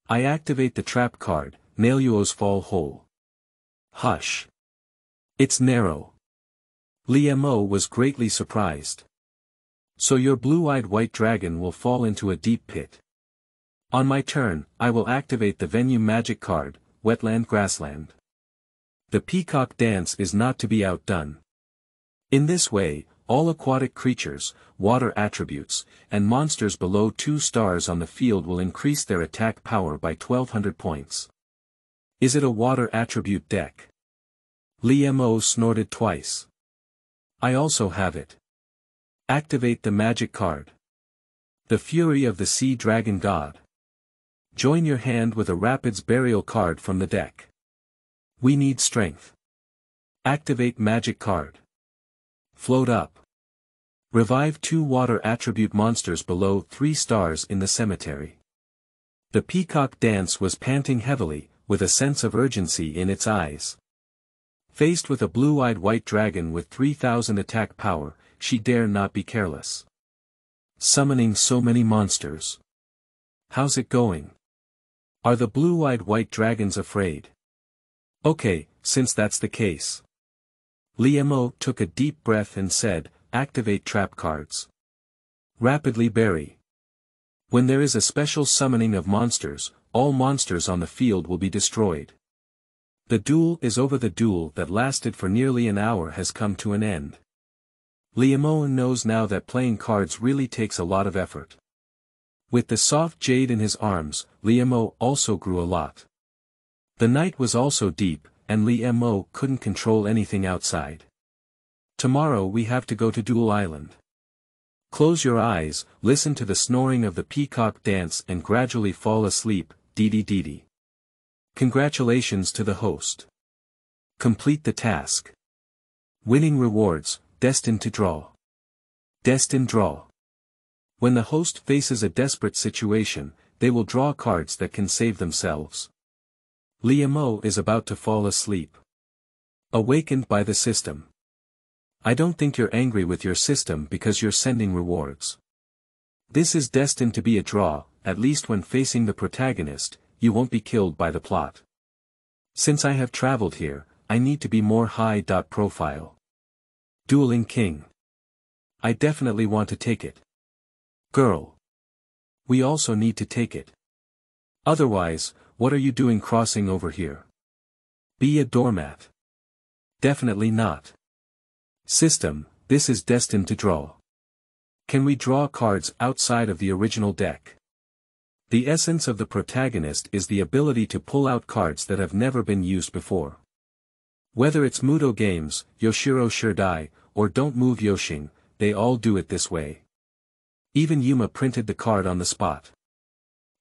I activate the trap card, Nailyo's Fall Hole. Hush. It's narrow. Li Mo was greatly surprised. So your blue-eyed white dragon will fall into a deep pit. On my turn, I will activate the venue magic card, Wetland Grassland. The Peacock Dance is not to be outdone. In this way, all aquatic creatures, water attributes, and monsters below 2 stars on the field will increase their attack power by 1,200 points. Is it a water attribute deck? Li Mo snorted twice. I also have it. Activate the magic card. The Fury of the Sea Dragon God. Join your hand with a Rapids Burial card from the deck. We need strength. Activate magic card. Float up. Revive 2 water attribute monsters below 3 stars in the cemetery. The Peacock Dance was panting heavily, with a sense of urgency in its eyes. Faced with a blue-eyed white dragon with 3,000 attack power, she dare not be careless. Summoning so many monsters. How's it going? Are the blue-eyed white dragons afraid? Okay, since that's the case. Li Mo took a deep breath and said, activate trap cards. Rapidly bury. When there is a special summoning of monsters, all monsters on the field will be destroyed. The duel is over. The duel that lasted for nearly an hour has come to an end. Liamo knows now that playing cards really takes a lot of effort. With the soft jade in his arms, Liamo also grew a lot. The night was also deep, and Liamo couldn't control anything outside. Tomorrow we have to go to Duel Island. Close your eyes, listen to the snoring of the peacock dance and gradually fall asleep, dee. Congratulations to the host. Complete the task. Winning rewards, destined to draw. Destined draw. When the host faces a desperate situation, they will draw cards that can save themselves. Liamo is about to fall asleep. Awakened by the system. I don't think you're angry with your system because you're sending rewards. This is destined to be a draw, at least when facing the protagonist, you won't be killed by the plot. Since I have traveled here, I need to be more high profile. Dueling King. I definitely want to take it. Girl. We also need to take it. Otherwise, what are you doing crossing over here? Be a doormat. Definitely not. System, this is destined to draw. Can we draw cards outside of the original deck? The essence of the protagonist is the ability to pull out cards that have never been used before. Whether it's Mudo games, Yoshiro Shirdai, or Don't Move Yoshin, they all do it this way. Even Yuma printed the card on the spot.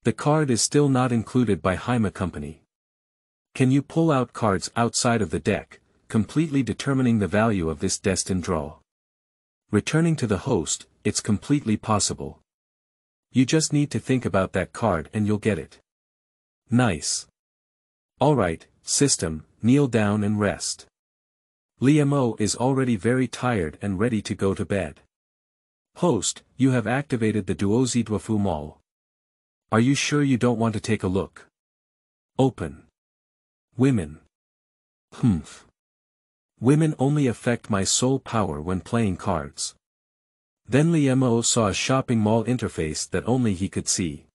The card is still not included by Haima Company. Can you pull out cards outside of the deck, completely determining the value of this destined draw? Returning to the host, it's completely possible. You just need to think about that card and you'll get it. Nice. Alright, system, kneel down and rest. Liamo is already very tired and ready to go to bed. Host, you have activated the Duozidwafu Mall. Are you sure you don't want to take a look? Open. Women. Humph. Women only affect my soul power when playing cards. Then Liamo saw a shopping mall interface that only he could see.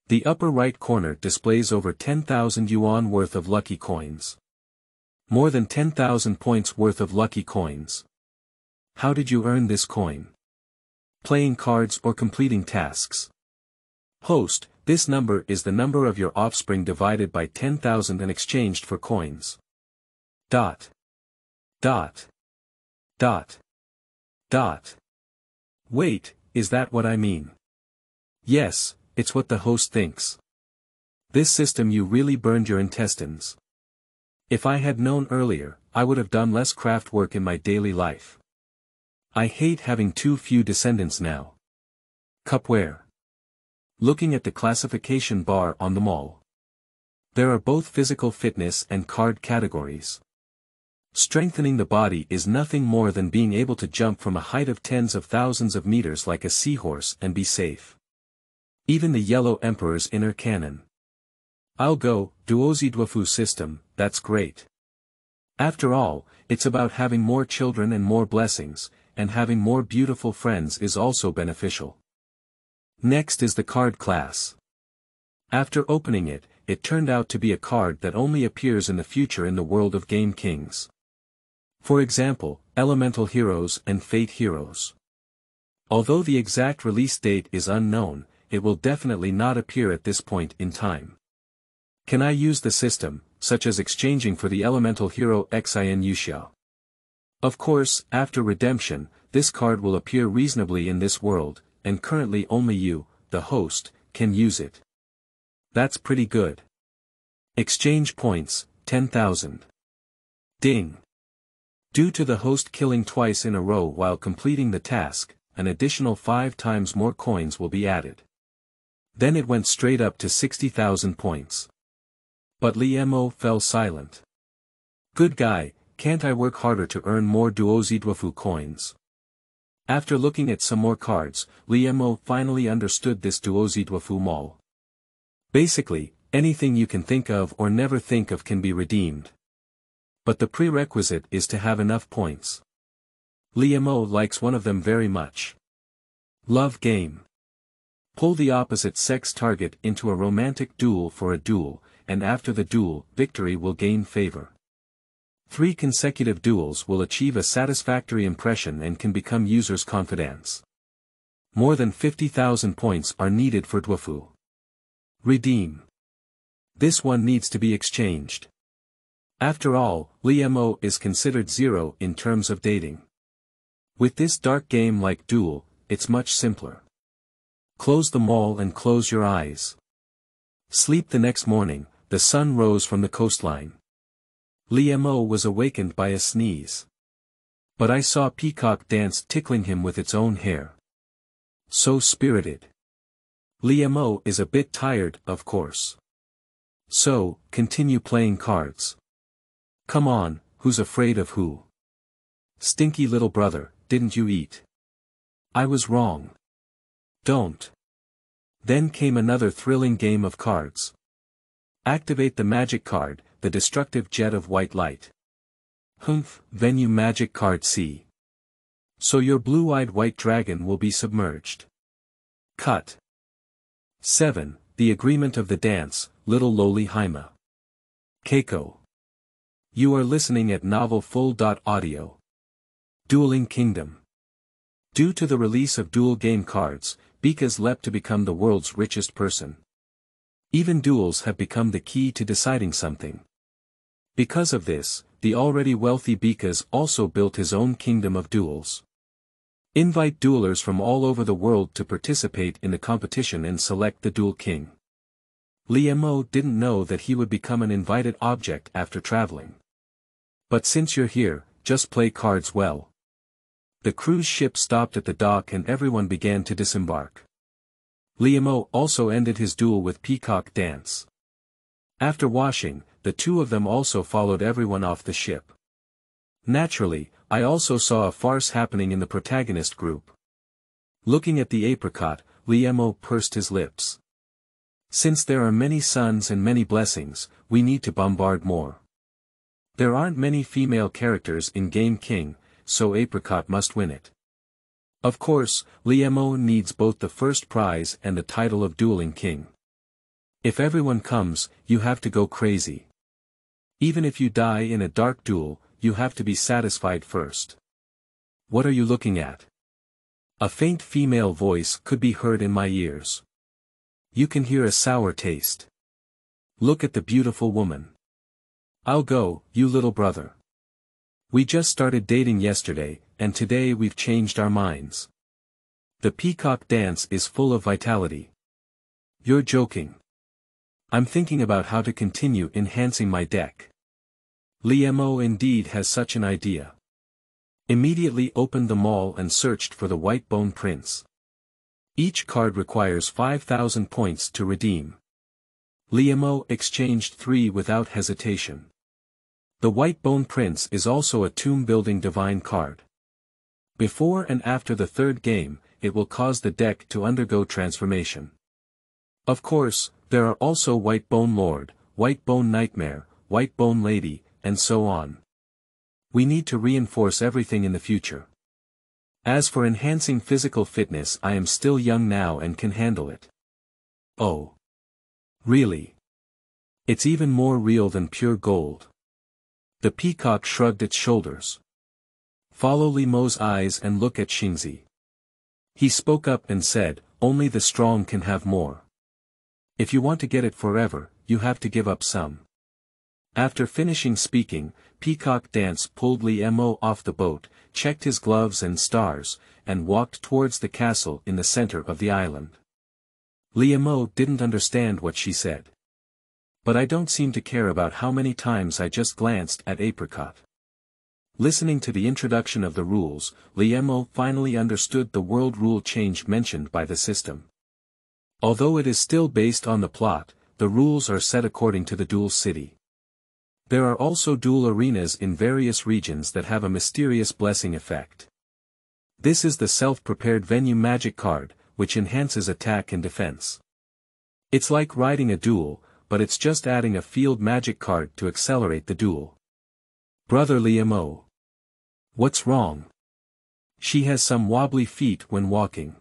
The upper right corner displays over 10,000 yuan worth of lucky coins. More than 10,000 points worth of lucky coins. How did you earn this coin? Playing cards or completing tasks? Host, this number is the number of your offspring divided by 10,000 and exchanged for coins. Dot. Dot. Dot. Dot. Wait, is that what I mean? Yes, it's what the host thinks. This system, you really burned your intestines. If I had known earlier, I would have done less craft work in my daily life. I hate having too few descendants now. Cupware. Looking at the classification bar on the mall. There are both physical fitness and card categories. Strengthening the body is nothing more than being able to jump from a height of tens of thousands of meters like a seahorse and be safe. Even the Yellow Emperor's inner cannon. I'll go, Duozidwafu system, that's great. After all, it's about having more children and more blessings, and having more beautiful friends is also beneficial. Next is the card class. After opening it, it turned out to be a card that only appears in the future in the world of Game Kings. For example, Elemental Heroes and Fate Heroes. Although the exact release date is unknown, it will definitely not appear at this point in time. Can I use the system, such as exchanging for the Elemental Hero Xin Yuxiao? Of course, after redemption, this card will appear reasonably in this world, and currently only you, the host, can use it. That's pretty good. Exchange points, 10,000. Ding. Due to the host killing twice in a row while completing the task, an additional 5 times more coins will be added. Then it went straight up to 60,000 points. But Liamo fell silent. Good guy, can't I work harder to earn more Duozidwafu coins? After looking at some more cards, Liamo finally understood this Duozidwafu Mall. Basically, anything you can think of or never think of can be redeemed. But the prerequisite is to have enough points. Liamo likes one of them very much. Love game. Pull the opposite sex target into a romantic duel for a duel, and after the duel, victory will gain favor. 3 consecutive duels will achieve a satisfactory impression and can become users' confidence. More than 50,000 points are needed for Duel. Redeem. This one needs to be exchanged. After all, Liemo is considered 0 in terms of dating. With this dark game like Duel, it's much simpler. Close the mall and close your eyes. Sleep. The next morning, the sun rose from the coastline. Liemo was awakened by a sneeze. But I saw Peacock Dance tickling him with its own hair. So spirited. Liemo is a bit tired, of course. So, continue playing cards. Come on, who's afraid of who? Stinky little brother, didn't you eat? I was wrong. Don't. Then came another thrilling game of cards. Activate the magic card, the destructive jet of white light. Humph, venue magic card C. So your blue-eyed white dragon will be submerged. Cut. 7. The agreement of the dance, little Loli Haima. Keiko. You are listening at Novel Full. Audio. Dueling Kingdom. Due to the release of duel game cards, Bikas leapt to become the world's richest person. Even duels have become the key to deciding something. Because of this, the already wealthy Bikas also built his own kingdom of duels. Invite duelers from all over the world to participate in the competition and select the duel king. Liemo didn't know that he would become an invited object after traveling. But since you're here, just play cards well. The cruise ship stopped at the dock and everyone began to disembark. Liemo also ended his duel with Peacock Dance. After washing, the two of them also followed everyone off the ship. Naturally, I also saw a farce happening in the protagonist group. Looking at the apricot, Liemo pursed his lips. Since there are many suns and many blessings, we need to bombard more. There aren't many female characters in Game King, so apricot must win it. Of course, Liemo needs both the first prize and the title of Dueling King. If everyone comes, you have to go crazy. Even if you die in a dark duel, you have to be satisfied first. What are you looking at? A faint female voice could be heard in my ears. You can hear a sour taste. Look at the beautiful woman. I'll go, you little brother. We just started dating yesterday, and today we've changed our minds. The Peacock Dance is full of vitality. You're joking. I'm thinking about how to continue enhancing my deck. Liemo indeed has such an idea. Immediately opened the mall and searched for the White Bone Prince. Each card requires 5,000 points to redeem. Liemo exchanged 3 without hesitation. The White Bone Prince is also a tomb-building divine card. Before and after the third game, it will cause the deck to undergo transformation. Of course, there are also White Bone Lord, White Bone Nightmare, White Bone Lady, and so on. We need to reinforce everything in the future. As for enhancing physical fitness, I am still young now and can handle it. Oh. Really? It's even more real than pure gold. The peacock shrugged its shoulders. Follow Liemo's eyes and look at Xingzi. He spoke up and said, only the strong can have more. If you want to get it forever, you have to give up some. After finishing speaking, Peacock Dance pulled Liemo off the boat, checked his gloves and stars, and walked towards the castle in the center of the island. Liemo didn't understand what she said. But I don't seem to care about how many times I just glanced at Apricot. Listening to the introduction of the rules, Liemo finally understood the world rule change mentioned by the system. Although it is still based on the plot, the rules are set according to the duel city. There are also duel arenas in various regions that have a mysterious blessing effect. This is the self-prepared venue magic card, which enhances attack and defense. It's like riding a duel, but it's just adding a field magic card to accelerate the duel. Brother Liemo. What's wrong? She has some wobbly feet when walking.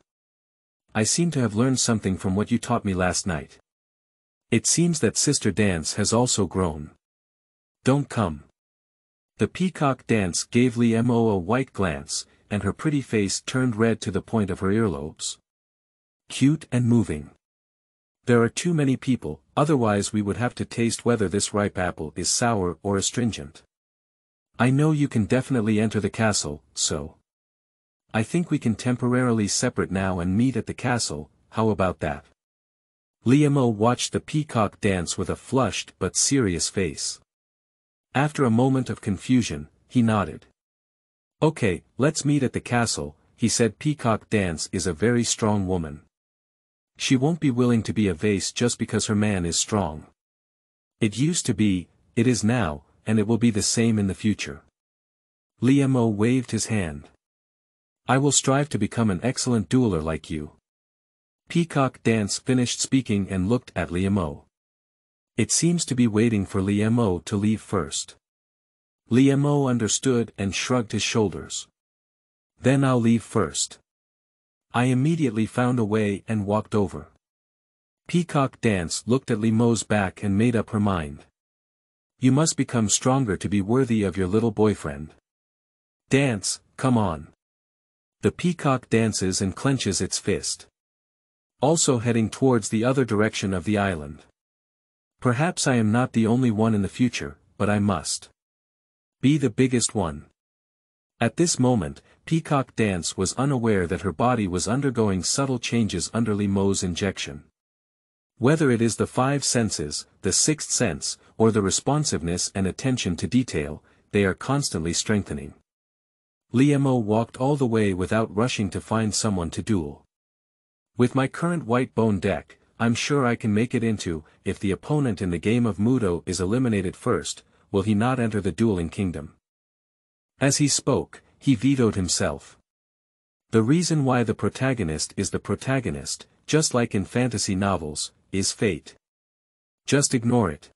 I seem to have learned something from what you taught me last night. It seems that Sister Dance has also grown. Don't come. The Peacock Dance gave Liemo a white glance, and her pretty face turned red to the point of her earlobes. Cute and moving. There are too many people, otherwise we would have to taste whether this ripe apple is sour or astringent. I know you can definitely enter the castle, so. I think we can temporarily separate now and meet at the castle, how about that? Liemo watched the Peacock Dance with a flushed but serious face. After a moment of confusion, he nodded. Okay, let's meet at the castle, he said. Peacock Dance is a very strong woman. She won't be willing to be a vase just because her man is strong. It used to be, it is now, and it will be the same in the future. Liemo waved his hand. I will strive to become an excellent dueler like you. Peacock Dance finished speaking and looked at Liemo. It seems to be waiting for Liemo to leave first. Liemo understood and shrugged his shoulders. Then I'll leave first. I immediately found a way and walked over. Peacock Dance looked at Liemo's back and made up her mind. You must become stronger to be worthy of your little boyfriend. Dance, come on. The peacock dances and clenches its fist. Also heading towards the other direction of the island. Perhaps I am not the only one in the future, but I must be the biggest one. At this moment, Peacock Dance was unaware that her body was undergoing subtle changes under Liemo's injection. Whether it is the five senses, the sixth sense, or the responsiveness and attention to detail, they are constantly strengthening. Liemo walked all the way without rushing to find someone to duel. With my current white bone deck, I'm sure I can make it into, if the opponent in the game of Mudo is eliminated first, will he not enter the dueling kingdom? As he spoke, he vetoed himself. The reason why the protagonist is the protagonist, just like in fantasy novels, is fate. Just ignore it.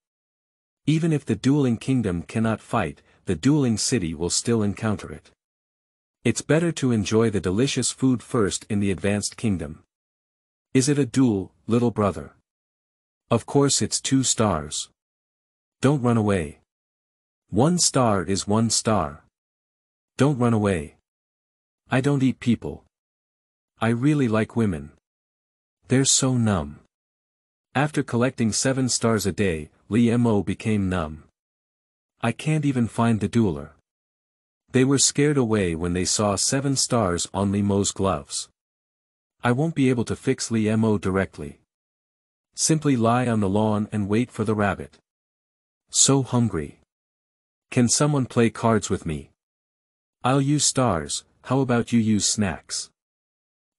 Even if the dueling kingdom cannot fight, the dueling city will still encounter it. It's better to enjoy the delicious food first in the advanced kingdom. Is it a duel, little brother? Of course it's 2 stars. Don't run away. 1 star is 1 star. Don't run away. I don't eat people. I really like women. They're so numb. After collecting 7 stars a day, Liemo became numb. I can't even find the dueler. They were scared away when they saw 7 stars on Liemo's gloves. I won't be able to fix Liemo directly. Simply lie on the lawn and wait for the rabbit. So hungry. Can someone play cards with me? I'll use stars, how about you use snacks?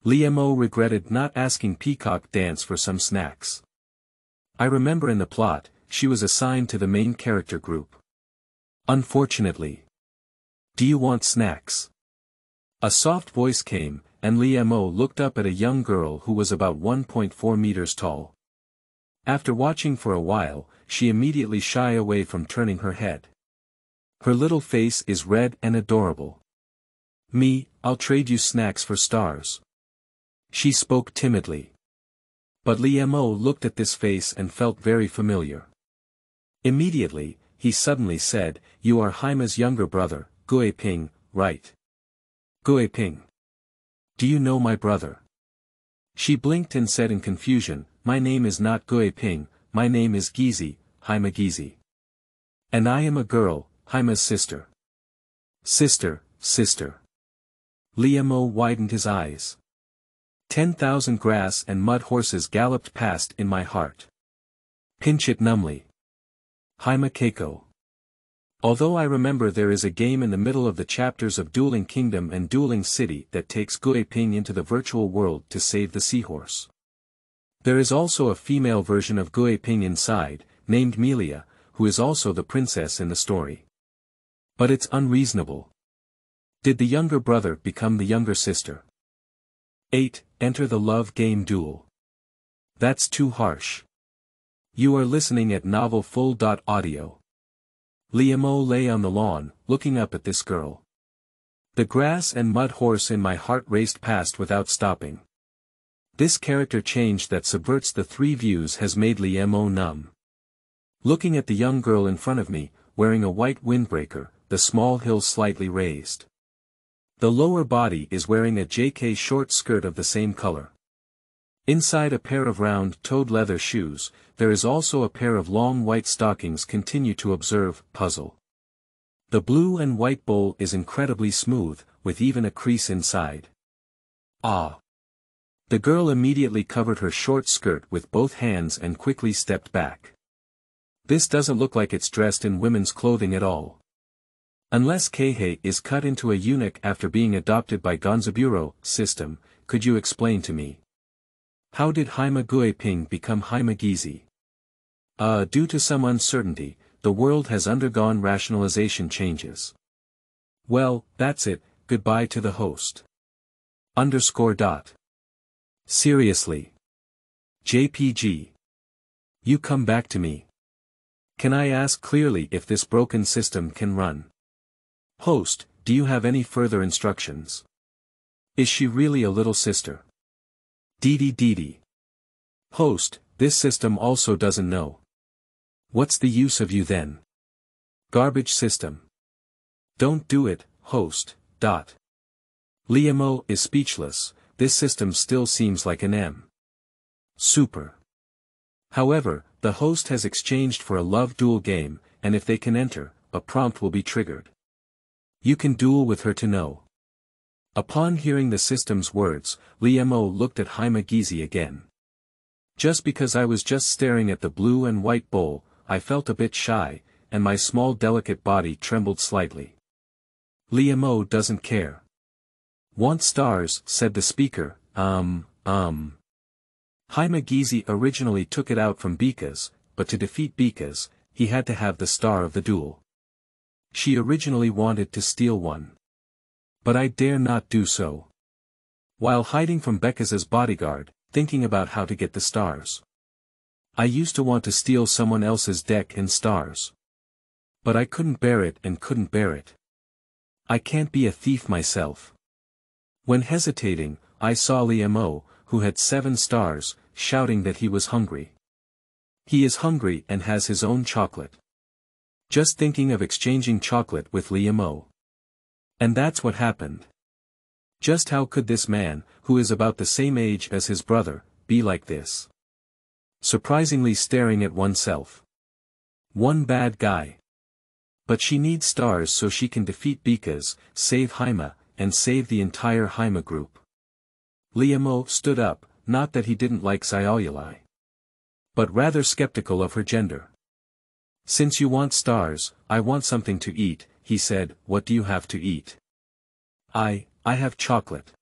Liemo regretted not asking Peacock Dance for some snacks. I remember in the plot, she was assigned to the main character group. Unfortunately. Do you want snacks? A soft voice came, and Liemo looked up at a young girl who was about 1.4 meters tall. After watching for a while, she immediately shied away from turning her head. Her little face is red and adorable. Me, I'll trade you snacks for stars. She spoke timidly. But Liemo looked at this face and felt very familiar. Immediately, he suddenly said, You are Haima's younger brother, Guiping, right? Guiping. Do you know my brother? She blinked and said in confusion, My name is not Guiping, my name is Gizi, Haima Gizi. And I am a girl, Haima's sister. Sister. Liemo widened his eyes. 10,000 grass and mud horses galloped past in my heart. Pinch it numbly. Haima Keiko. Although I remember there is a game in the middle of the chapters of Dueling Kingdom and Dueling City that takes Guiping into the virtual world to save the seahorse. There is also a female version of Guiping inside, named Melia, who is also the princess in the story. But it's unreasonable. Did the younger brother become the younger sister? 8. Enter the love game duel. That's too harsh. You are listening at novelfull.audio. Liemo lay on the lawn, looking up at this girl. The grass and mud horse in my heart raced past without stopping. This character change that subverts the three views has made Liemo numb. Looking at the young girl in front of me, wearing a white windbreaker, the small hill slightly raised. The lower body is wearing a JK short skirt of the same color. Inside a pair of round-toed leather shoes, there is also a pair of long white stockings. Continue to observe, puzzle. The blue and white bowl is incredibly smooth, with even a crease inside. Ah! The girl immediately covered her short skirt with both hands and quickly stepped back. This doesn't look like it's dressed in women's clothing at all. Unless Keihei is cut into a eunuch after being adopted by Gonzaburo system, could you explain to me? How did Haima Guiping become Haima Gizi? Due to some uncertainty, the world has undergone rationalization changes. Well, that's it, goodbye to the host. Seriously. JPG. You come back to me. Can I ask clearly if this broken system can run? Host, do you have any further instructions? Is she really a little sister? Didi. Host, this system also doesn't know. What's the use of you then? Garbage system. Don't do it, host. Liemo is speechless. This system still seems like an M. Super. However, the host has exchanged for a love duel game, and if they can enter, a prompt will be triggered. You can duel with her to know. Upon hearing the system's words, Liemo looked at Haima Gizi again. Just because I was just staring at the blue and white bowl, I felt a bit shy, and my small delicate body trembled slightly. Liemo doesn't care. Want stars, said the speaker, Haima Gizi originally took it out from Bika's, but to defeat Bika's, he had to have the star of the duel. She originally wanted to steal one. But I dare not do so. While hiding from Beka's bodyguard, thinking about how to get the stars. I used to want to steal someone else's deck and stars. But I couldn't bear it and couldn't bear it. I can't be a thief myself. When hesitating, I saw Liemo, who had 7 stars, shouting that he was hungry. He is hungry and has his own chocolate. Just thinking of exchanging chocolate with Liemo. And that's what happened. Just how could this man, who is about the same age as his brother, be like this? Surprisingly staring at oneself. One bad guy. But she needs stars so she can defeat Bika's, save Haima, and save the entire Haima group. Liemo stood up, not that he didn't like Sayayulai. But rather skeptical of her gender. Since you want stars, I want something to eat, he said. What do you have to eat? I have chocolate.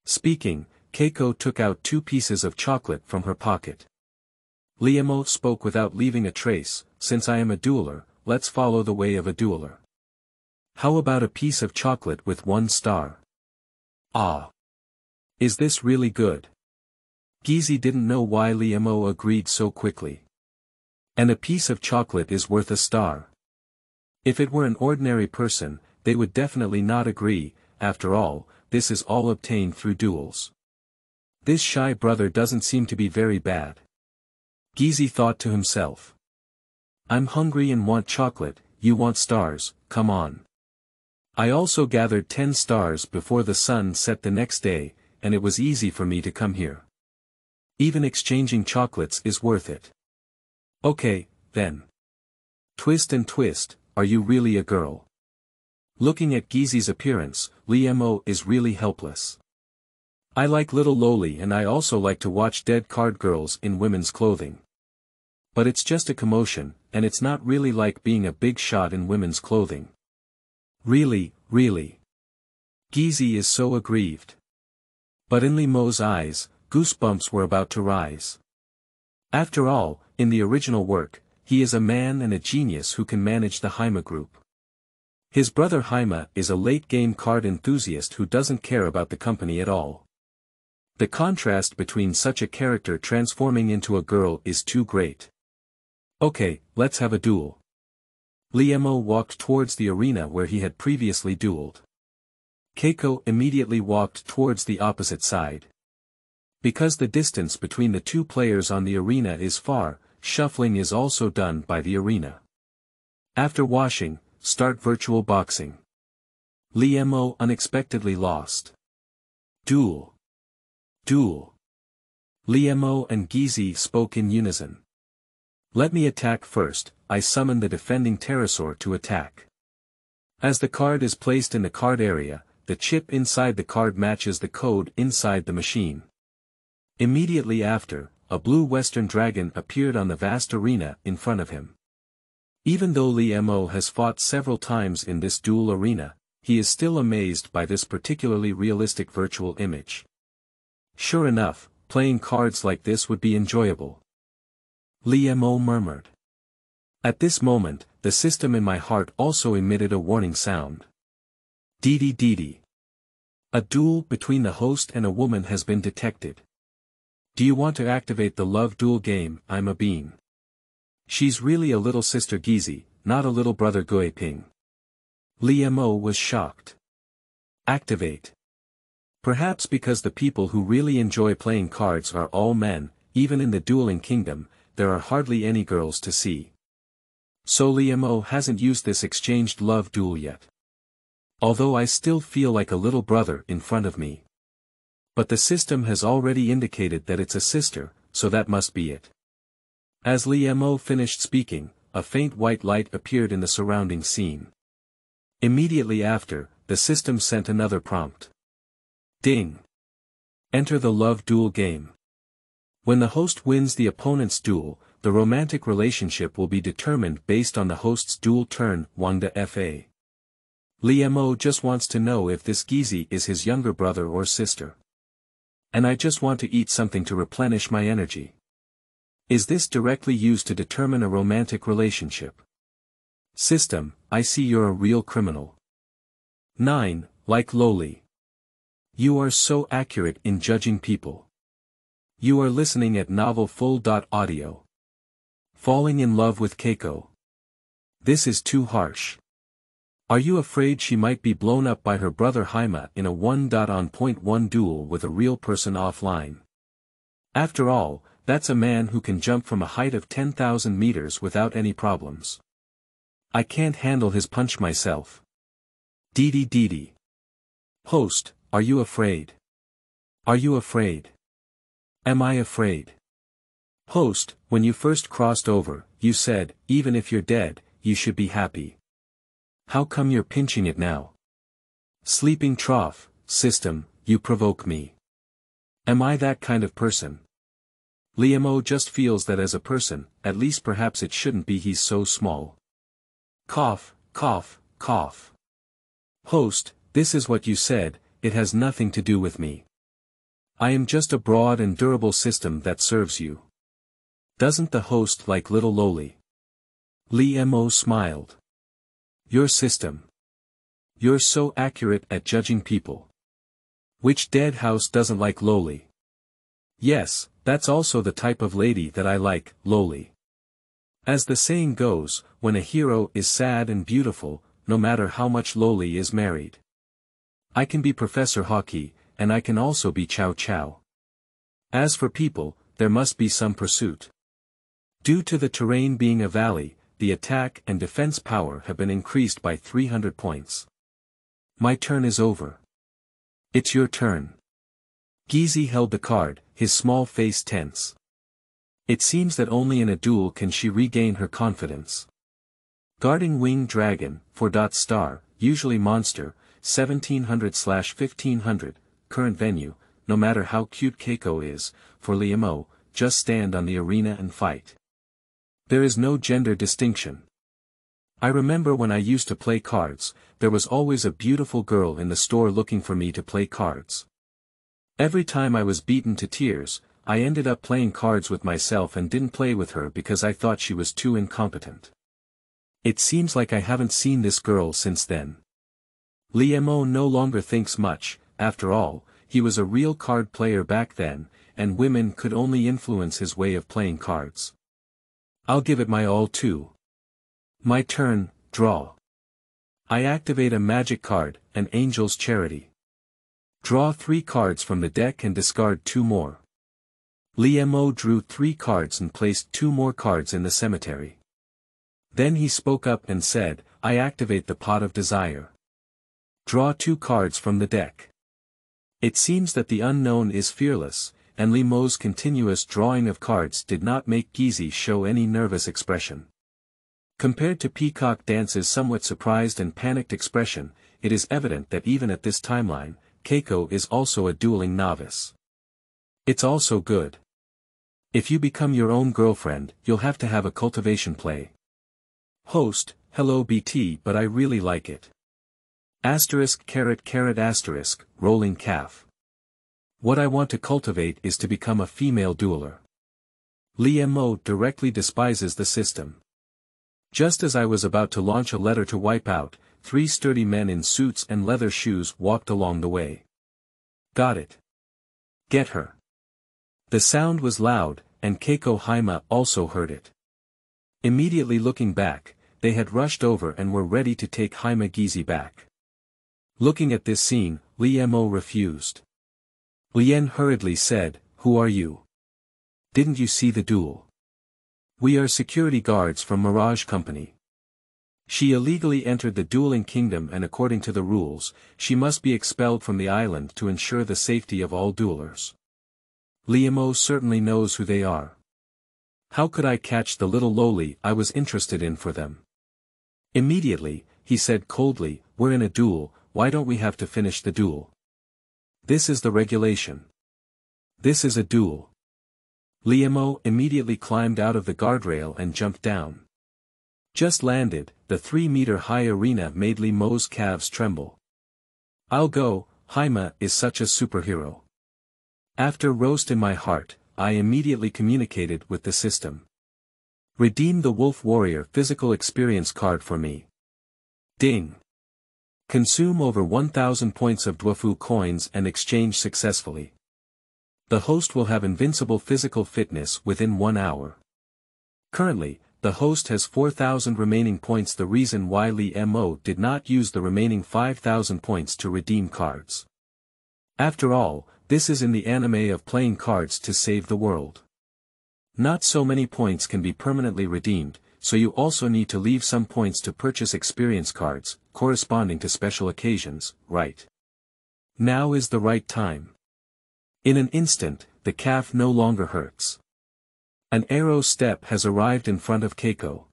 Speaking, Keiko took out 2 pieces of chocolate from her pocket. Liemo spoke without leaving a trace. Since I am a dueler, let's follow the way of a dueler. How about a piece of chocolate with 1 star? Ah! Is this really good? Gizi didn't know why Liemo agreed so quickly. And a piece of chocolate is worth a star. If it were an ordinary person, they would definitely not agree. After all, this is all obtained through duels. This shy brother doesn't seem to be very bad. Gizi thought to himself. I'm hungry and want chocolate, you want stars, come on. I also gathered 10 stars before the sun set the next day, and it was easy for me to come here. Even exchanging chocolates is worth it. Okay, then. Twist and twist, are you really a girl? Looking at Gizi's appearance, Liemo is really helpless. I like little Loli and I also like to watch dead card girls in women's clothing. But it's just a commotion, and it's not really like being a big shot in women's clothing. Really. Gizi is so aggrieved. But in Liemo's eyes, goosebumps were about to rise. After all, in the original work, he is a man and a genius who can manage the Haima group. His brother Haima is a late-game card enthusiast who doesn't care about the company at all. The contrast between such a character transforming into a girl is too great. Okay, let's have a duel. Liemo walked towards the arena where he had previously dueled. Keiko immediately walked towards the opposite side. Because the distance between the two players on the arena is far, shuffling is also done by the arena. After washing, start virtual boxing. Liemo unexpectedly lost. Duel. Duel. Liemo and Xingzi spoke in unison. Let me attack first. I summon the defending pterosaur to attack. As the card is placed in the card area, the chip inside the card matches the code inside the machine. Immediately after, a blue western dragon appeared on the vast arena in front of him. Even though Liemo has fought several times in this duel arena, he is still amazed by this particularly realistic virtual image. Sure enough, playing cards like this would be enjoyable. Liemo murmured. At this moment, the system in my heart also emitted a warning sound. Dee dee. A duel between the host and a woman has been detected. Do you want to activate the love duel game? I'm a bean. She's really a little sister Xingzi, not a little brother Guiping. Liemo was shocked. Activate. Perhaps because the people who really enjoy playing cards are all men, even in the dueling kingdom, there are hardly any girls to see. So Liemo hasn't used this exchanged love duel yet. Although I still feel like a little brother in front of me. But the system has already indicated that it's a sister, so that must be it. As Liemo finished speaking, a faint white light appeared in the surrounding scene. Immediately after, the system sent another prompt. Ding. Enter the love duel game. When the host wins the opponent's duel, the romantic relationship will be determined based on the host's duel turn. Wangda Fa. Liemo just wants to know if this Xingzi is his younger brother or sister. And I just want to eat something to replenish my energy. Is this directly used to determine a romantic relationship? System, I see you're a real criminal. 9. Like Loli. You are so accurate in judging people. You are listening at novel full.audio. Falling in love with Keiko. This is too harsh. Are you afraid she might be blown up by her brother Haima in a 1.on.1 duel with a real person offline? After all, that's a man who can jump from a height of 10,000 meters without any problems. I can't handle his punch myself. Dee. Host, are you afraid? Are you afraid? Am I afraid? Host, when you first crossed over, you said, even if you're dead, you should be happy. How come you're pinching it now? Sleeping trough, system, you provoke me. Am I that kind of person? Liemo just feels that as a person, at least perhaps it shouldn't be he's so small. Cough, cough, cough. Host, this is what you said, it has nothing to do with me. I am just a broad and durable system that serves you. Doesn't the host like little Loli? Liemo smiled. Your system. You're so accurate at judging people. Which dead house doesn't like Loli? Yes, that's also the type of lady that I like, Loli. As the saying goes, when a hero is sad and beautiful, no matter how much Loli is married. I can be Professor Hockey, and I can also be Chow Chow. As for people, there must be some pursuit. Due to the terrain being a valley, the attack and defense power have been increased by 300 points. My turn is over. It's your turn. Xingzi held the card, his small face tense. It seems that only in a duel can she regain her confidence. Guarding Winged Dragon, 4. Usually monster, 1700/1500, current venue, no matter how cute Keiko is, for Liemo, just stand on the arena and fight. There is no gender distinction. I remember when I used to play cards, there was always a beautiful girl in the store looking for me to play cards. Every time I was beaten to tears, I ended up playing cards with myself and didn't play with her because I thought she was too incompetent. It seems like I haven't seen this girl since then. Liemo no longer thinks much, after all, he was a real card player back then, and women could only influence his way of playing cards. I'll give it my all too. My turn, draw. I activate a magic card, an Angel's Charity. Draw 3 cards from the deck and discard 2 more. Li Mo drew 3 cards and placed 2 more cards in the cemetery. Then he spoke up and said, I activate the Pot of Desire. Draw 2 cards from the deck. It seems that the unknown is fearless, and Li Mo's continuous drawing of cards did not make Xingzi show any nervous expression. Compared to Peacock Dance's somewhat surprised and panicked expression, it is evident that even at this timeline, Keiko is also a dueling novice. It's also good. If you become your own girlfriend, you'll have to have a cultivation play. Host, hello BT, but I really like it. ******, rolling calf. What I want to cultivate is to become a female dueler. Li Mo directly despises the system. Just as I was about to launch a letter to wipe out, 3 sturdy men in suits and leather shoes walked along the way. Got it. Get her. The sound was loud, and Keiko Haima also heard it. Immediately looking back, they had rushed over and were ready to take Haima Xingzi back. Looking at this scene, Li Mo refused. Lien hurriedly said, Who are you? Didn't you see the duel? We are security guards from Mirage Company. She illegally entered the dueling kingdom, and according to the rules, she must be expelled from the island to ensure the safety of all duelers. Li Mo certainly knows who they are. How could I catch the little Loli I was interested in for them? Immediately, he said coldly, We're in a duel, why don't we have to finish the duel? This is the regulation. This is a duel. Li Mo immediately climbed out of the guardrail and jumped down. Just landed, the 3-meter-high arena made Li Mo's calves tremble. I'll go, Haima is such a superhero. After roast in my heart, I immediately communicated with the system. Redeem the Wolf Warrior physical experience card for me. Ding. Consume over 1,000 points of Duefu coins and exchange successfully. The host will have invincible physical fitness within 1 hour. Currently, the host has 4,000 remaining points. The reason why Li Mo did not use the remaining 5,000 points to redeem cards. After all, this is in the anime of playing cards to save the world. Not so many points can be permanently redeemed, so you also need to leave some points to purchase experience cards, corresponding to special occasions, right? Now is the right time. In an instant, the calf no longer hurts. An arrow step has arrived in front of Keiko.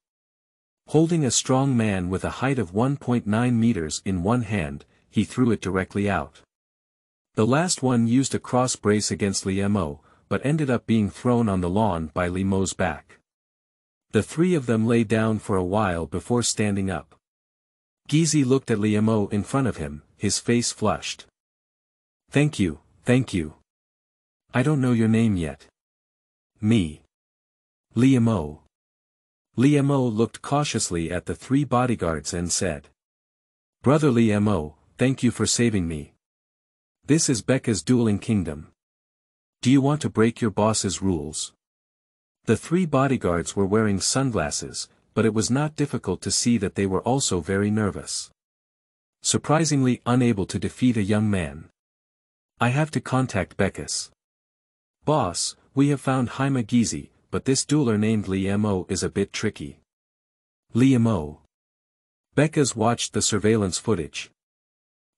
Holding a strong man with a height of 1.9 meters in one hand, he threw it directly out. The last one used a cross brace against Li Mo, but ended up being thrown on the lawn by Li Mo's back. The 3 of them lay down for a while before standing up. Xingzi looked at Li Mo in front of him, his face flushed. Thank you, thank you. I don't know your name yet. Me. Li Mo. Li Mo looked cautiously at the 3 bodyguards and said. Brother Li Mo, thank you for saving me. This is Becca's dueling kingdom. Do you want to break your boss's rules? The 3 bodyguards were wearing sunglasses, but it was not difficult to see that they were also very nervous. Surprisingly unable to defeat a young man. I have to contact Becca's. Boss, we have found Haima Xingzi, but this dueler named Li Mo is a bit tricky. Li Mo. Becca's watched the surveillance footage.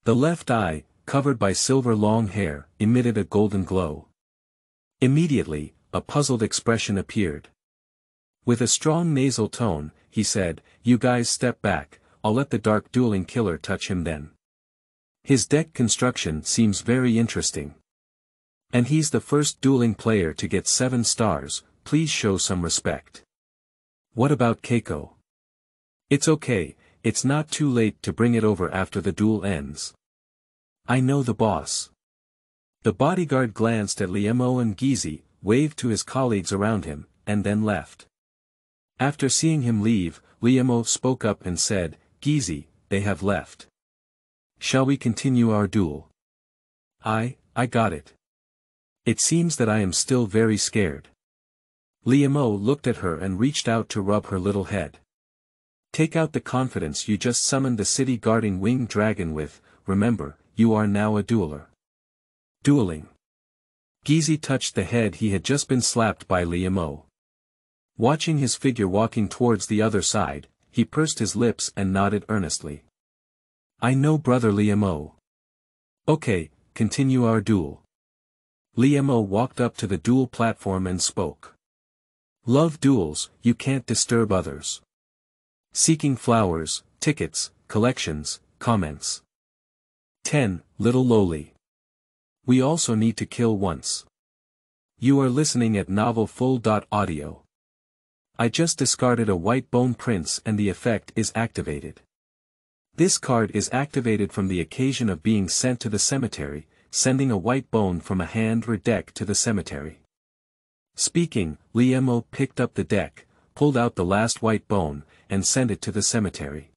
The left eye, covered by silver long hair, emitted a golden glow. Immediately, a puzzled expression appeared. With a strong nasal tone, he said, You guys step back, I'll let the dark dueling killer touch him then. His deck construction seems very interesting. And he's the first dueling player to get 7 stars, please show some respect. What about Keiko? It's okay, it's not too late to bring it over after the duel ends. I know the boss. The bodyguard glanced at Li Mo and Xingzi, waved to his colleagues around him, and then left. After seeing him leave, Li Mo spoke up and said, Xingzi, they have left. Shall we continue our duel? I got it. It seems that I am still very scared. Li Mo looked at her and reached out to rub her little head. Take out the confidence you just summoned the city guarding winged dragon with, remember, you are now a dueler. Dueling. Xingzi touched the head he had just been slapped by Liamo. Watching his figure walking towards the other side, he pursed his lips and nodded earnestly. I know brother Liamo. Okay, continue our duel. Liamo walked up to the duel platform and spoke. Love duels, you can't disturb others. Seeking flowers, tickets, collections, comments. 10. Little Loli. We also need to kill once. You are listening at Novel Full. Audio. I just discarded a white bone prince and the effect is activated. This card is activated from the occasion of being sent to the cemetery, sending a white bone from a hand or deck to the cemetery. Speaking, Liamo picked up the deck, pulled out the last white bone, and sent it to the cemetery.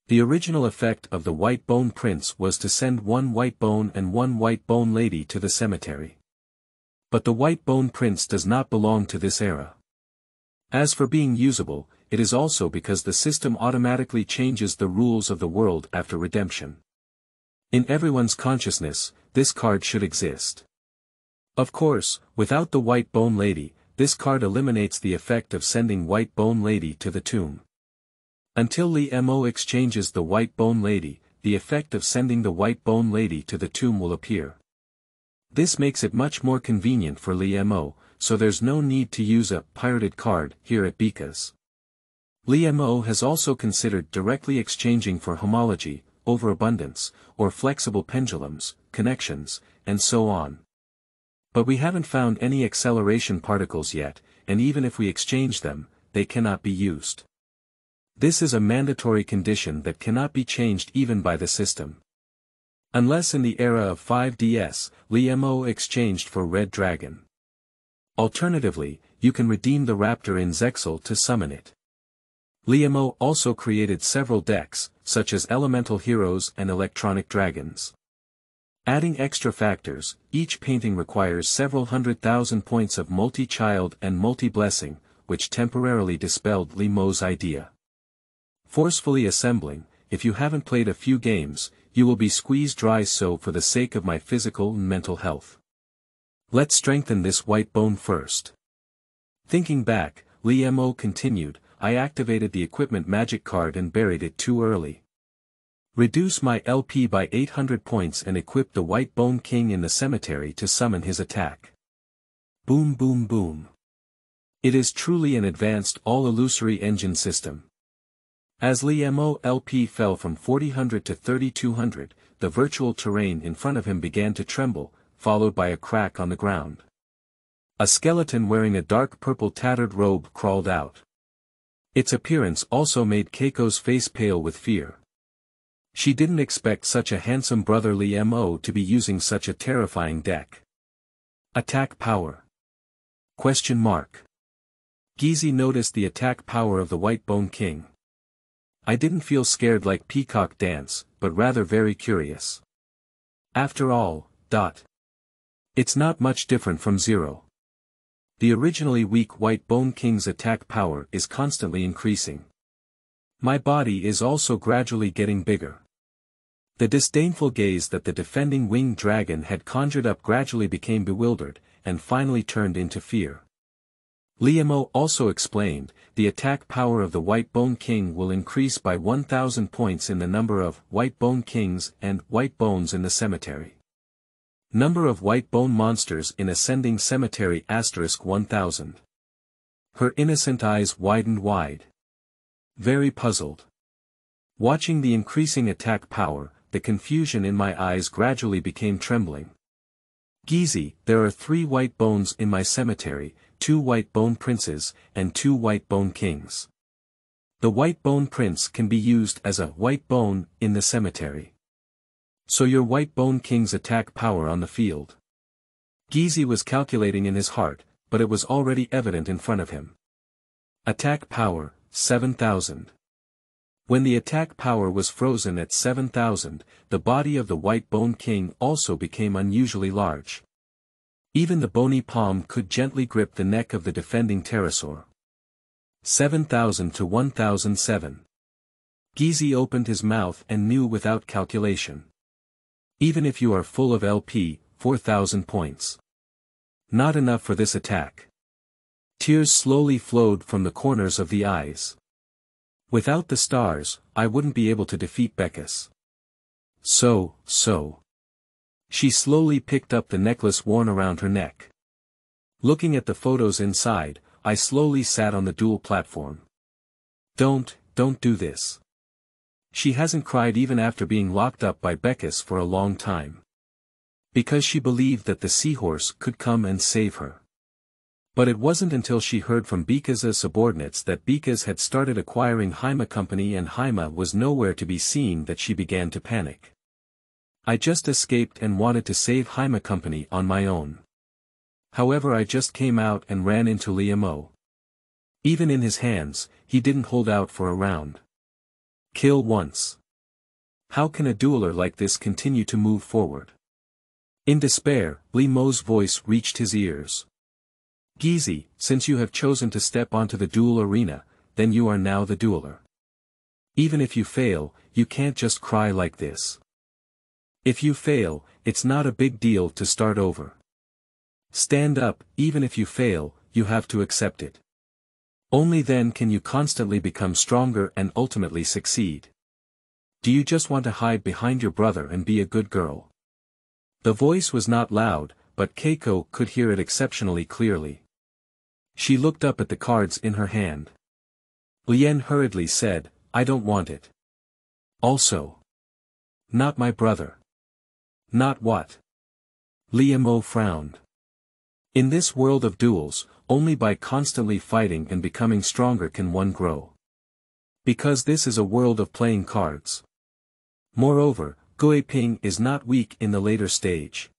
The original effect of the white bone prince was to send one white bone and one white bone lady to the cemetery. But the white bone prince does not belong to this era. As for being usable, it is also because the system automatically changes the rules of the world after redemption. In everyone's consciousness, this card should exist. Of course, without the white bone lady, this card eliminates the effect of sending white bone lady to the tomb. Until Liamo exchanges the white bone lady, the effect of sending the white bone lady to the tomb will appear. This makes it much more convenient for Liamo, so there's no need to use a pirated card here at Bika's. Liamo has also considered directly exchanging for homology, overabundance, or flexible pendulums, connections, and so on. But we haven't found any acceleration particles yet, and even if we exchange them, they cannot be used. This is a mandatory condition that cannot be changed even by the system. Unless in the era of 5DS, Liamo exchanged for Red Dragon. Alternatively, you can redeem the raptor in Zexal to summon it. Liamo also created several decks, such as Elemental Heroes and Electronic Dragons. Adding extra factors, each painting requires several 100,000 points of multi-child and multi-blessing, which temporarily dispelled Liamo's idea. Forcefully assembling, if you haven't played a few games, you will be squeezed dry, so for the sake of my physical and mental health. Let's strengthen this white bone first. Thinking back, Liamo continued, I activated the equipment magic card and buried it too early. Reduce my LP by 800 points and equip the white bone king in the cemetery to summon his attack. Boom boom boom. It is truly an advanced all-illusory engine system. As Liamo LP fell from 4000 to 3200, the virtual terrain in front of him began to tremble, followed by a crack on the ground. A skeleton wearing a dark purple tattered robe crawled out. Its appearance also made Keiko's face pale with fear. She didn't expect such a handsome brother Liamo to be using such a terrifying deck. Attack power? Question mark. Xingzi noticed the attack power of the White Bone King. I didn't feel scared like Peacock Dance, but rather very curious. After all, it's not much different from Zero. The originally weak White Bone King's attack power is constantly increasing. My body is also gradually getting bigger. The disdainful gaze that the defending winged dragon had conjured up gradually became bewildered, and finally turned into fear. Liamo also explained, the attack power of the White Bone King will increase by 1000 points in the number of White Bone Kings and White Bones in the cemetery. Number of White Bone Monsters in Ascending Cemetery *1000. Her innocent eyes widened wide. Very puzzled. Watching the increasing attack power, the confusion in my eyes gradually became trembling. Xingzi, there are 3 white bones in my cemetery, 2 white bone princes, and 2 white bone kings. The white bone prince can be used as a white bone in the cemetery. So your white bone king's attack power on the field. Xingzi was calculating in his heart, but it was already evident in front of him. Attack power, 7000. When the attack power was frozen at 7000, the body of the White Bone King also became unusually large. Even the bony palm could gently grip the neck of the defending pterosaur. 7000 to 1007. Xingzi opened his mouth and knew without calculation. Even if you are full of LP, 4000 points. Not enough for this attack. Tears slowly flowed from the corners of the eyes. Without the stars, I wouldn't be able to defeat Beckus. So. She slowly picked up the necklace worn around her neck. Looking at the photos inside, I slowly sat on the duel platform. Don't do this. She hasn't cried even after being locked up by Beckus for a long time. Because she believed that the seahorse could come and save her. But it wasn't until she heard from Beckus' subordinates that Beckus had started acquiring Haima company and Haima was nowhere to be seen that she began to panic. I just escaped and wanted to save Haima company on my own. However, I just came out and ran into Liamo. Even in his hands, he didn't hold out for a round. Kill once. How can a dueler like this continue to move forward? In despair, Liamo's voice reached his ears. Xingzi, since you have chosen to step onto the duel arena, then you are now the dueler. Even if you fail, you can't just cry like this. If you fail, it's not a big deal to start over. Stand up, even if you fail, you have to accept it. Only then can you constantly become stronger and ultimately succeed. Do you just want to hide behind your brother and be a good girl? The voice was not loud, but Keiko could hear it exceptionally clearly. She looked up at the cards in her hand. Lien hurriedly said, I don't want it. Also. Not my brother. Not what? Liamo frowned. In this world of duels, only by constantly fighting and becoming stronger can one grow. Because this is a world of playing cards. Moreover, Guiping is not weak in the later stage.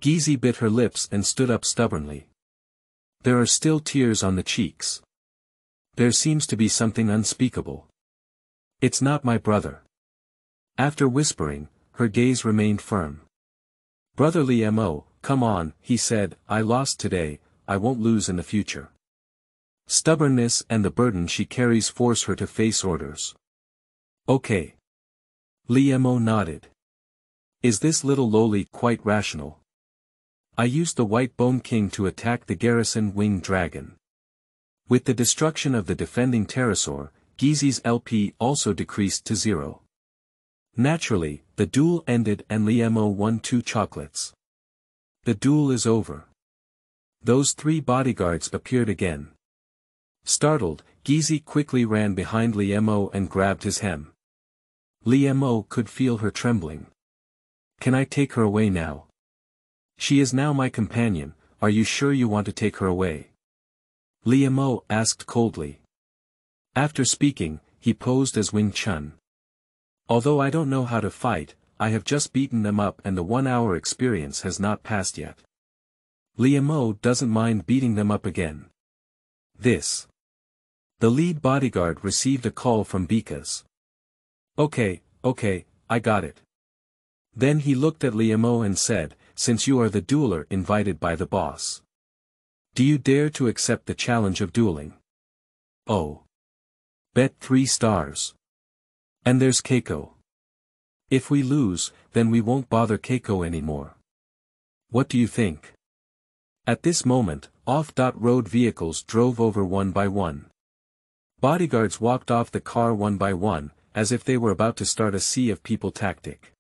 Xingzi bit her lips and stood up stubbornly. There are still tears on the cheeks. There seems to be something unspeakable. It's not my brother. After whispering, her gaze remained firm. Brother Liamo, come on, he said, I lost today, I won't lose in the future. Stubbornness and the burden she carries force her to face orders. Okay. Liamo nodded. Is this little Loli quite rational? I used the White Bone King to attack the garrison winged dragon. With the destruction of the defending pterosaur, Xingzi's LP also decreased to 0. Naturally, the duel ended and Liamo won 2 chocolates. The duel is over. Those 3 bodyguards appeared again. Startled, Xingzi quickly ran behind Liamo and grabbed his hem. Liamo could feel her trembling. Can I take her away now? She is now my companion, are you sure you want to take her away? Liamo asked coldly. After speaking, he posed as Wing Chun. Although I don't know how to fight, I have just beaten them up and the 1-hour experience has not passed yet. Liamo doesn't mind beating them up again. This. The lead bodyguard received a call from Beckus. Okay, I got it. Then he looked at Liamo and said, since you are the dueler invited by the boss. Do you dare to accept the challenge of dueling? Oh. Bet 3 stars. And there's Keiko. If we lose, then we won't bother Keiko anymore. What do you think? At this moment, off-road vehicles drove over one by one. Bodyguards walked off the car one by one, as if they were about to start a sea of people tactic.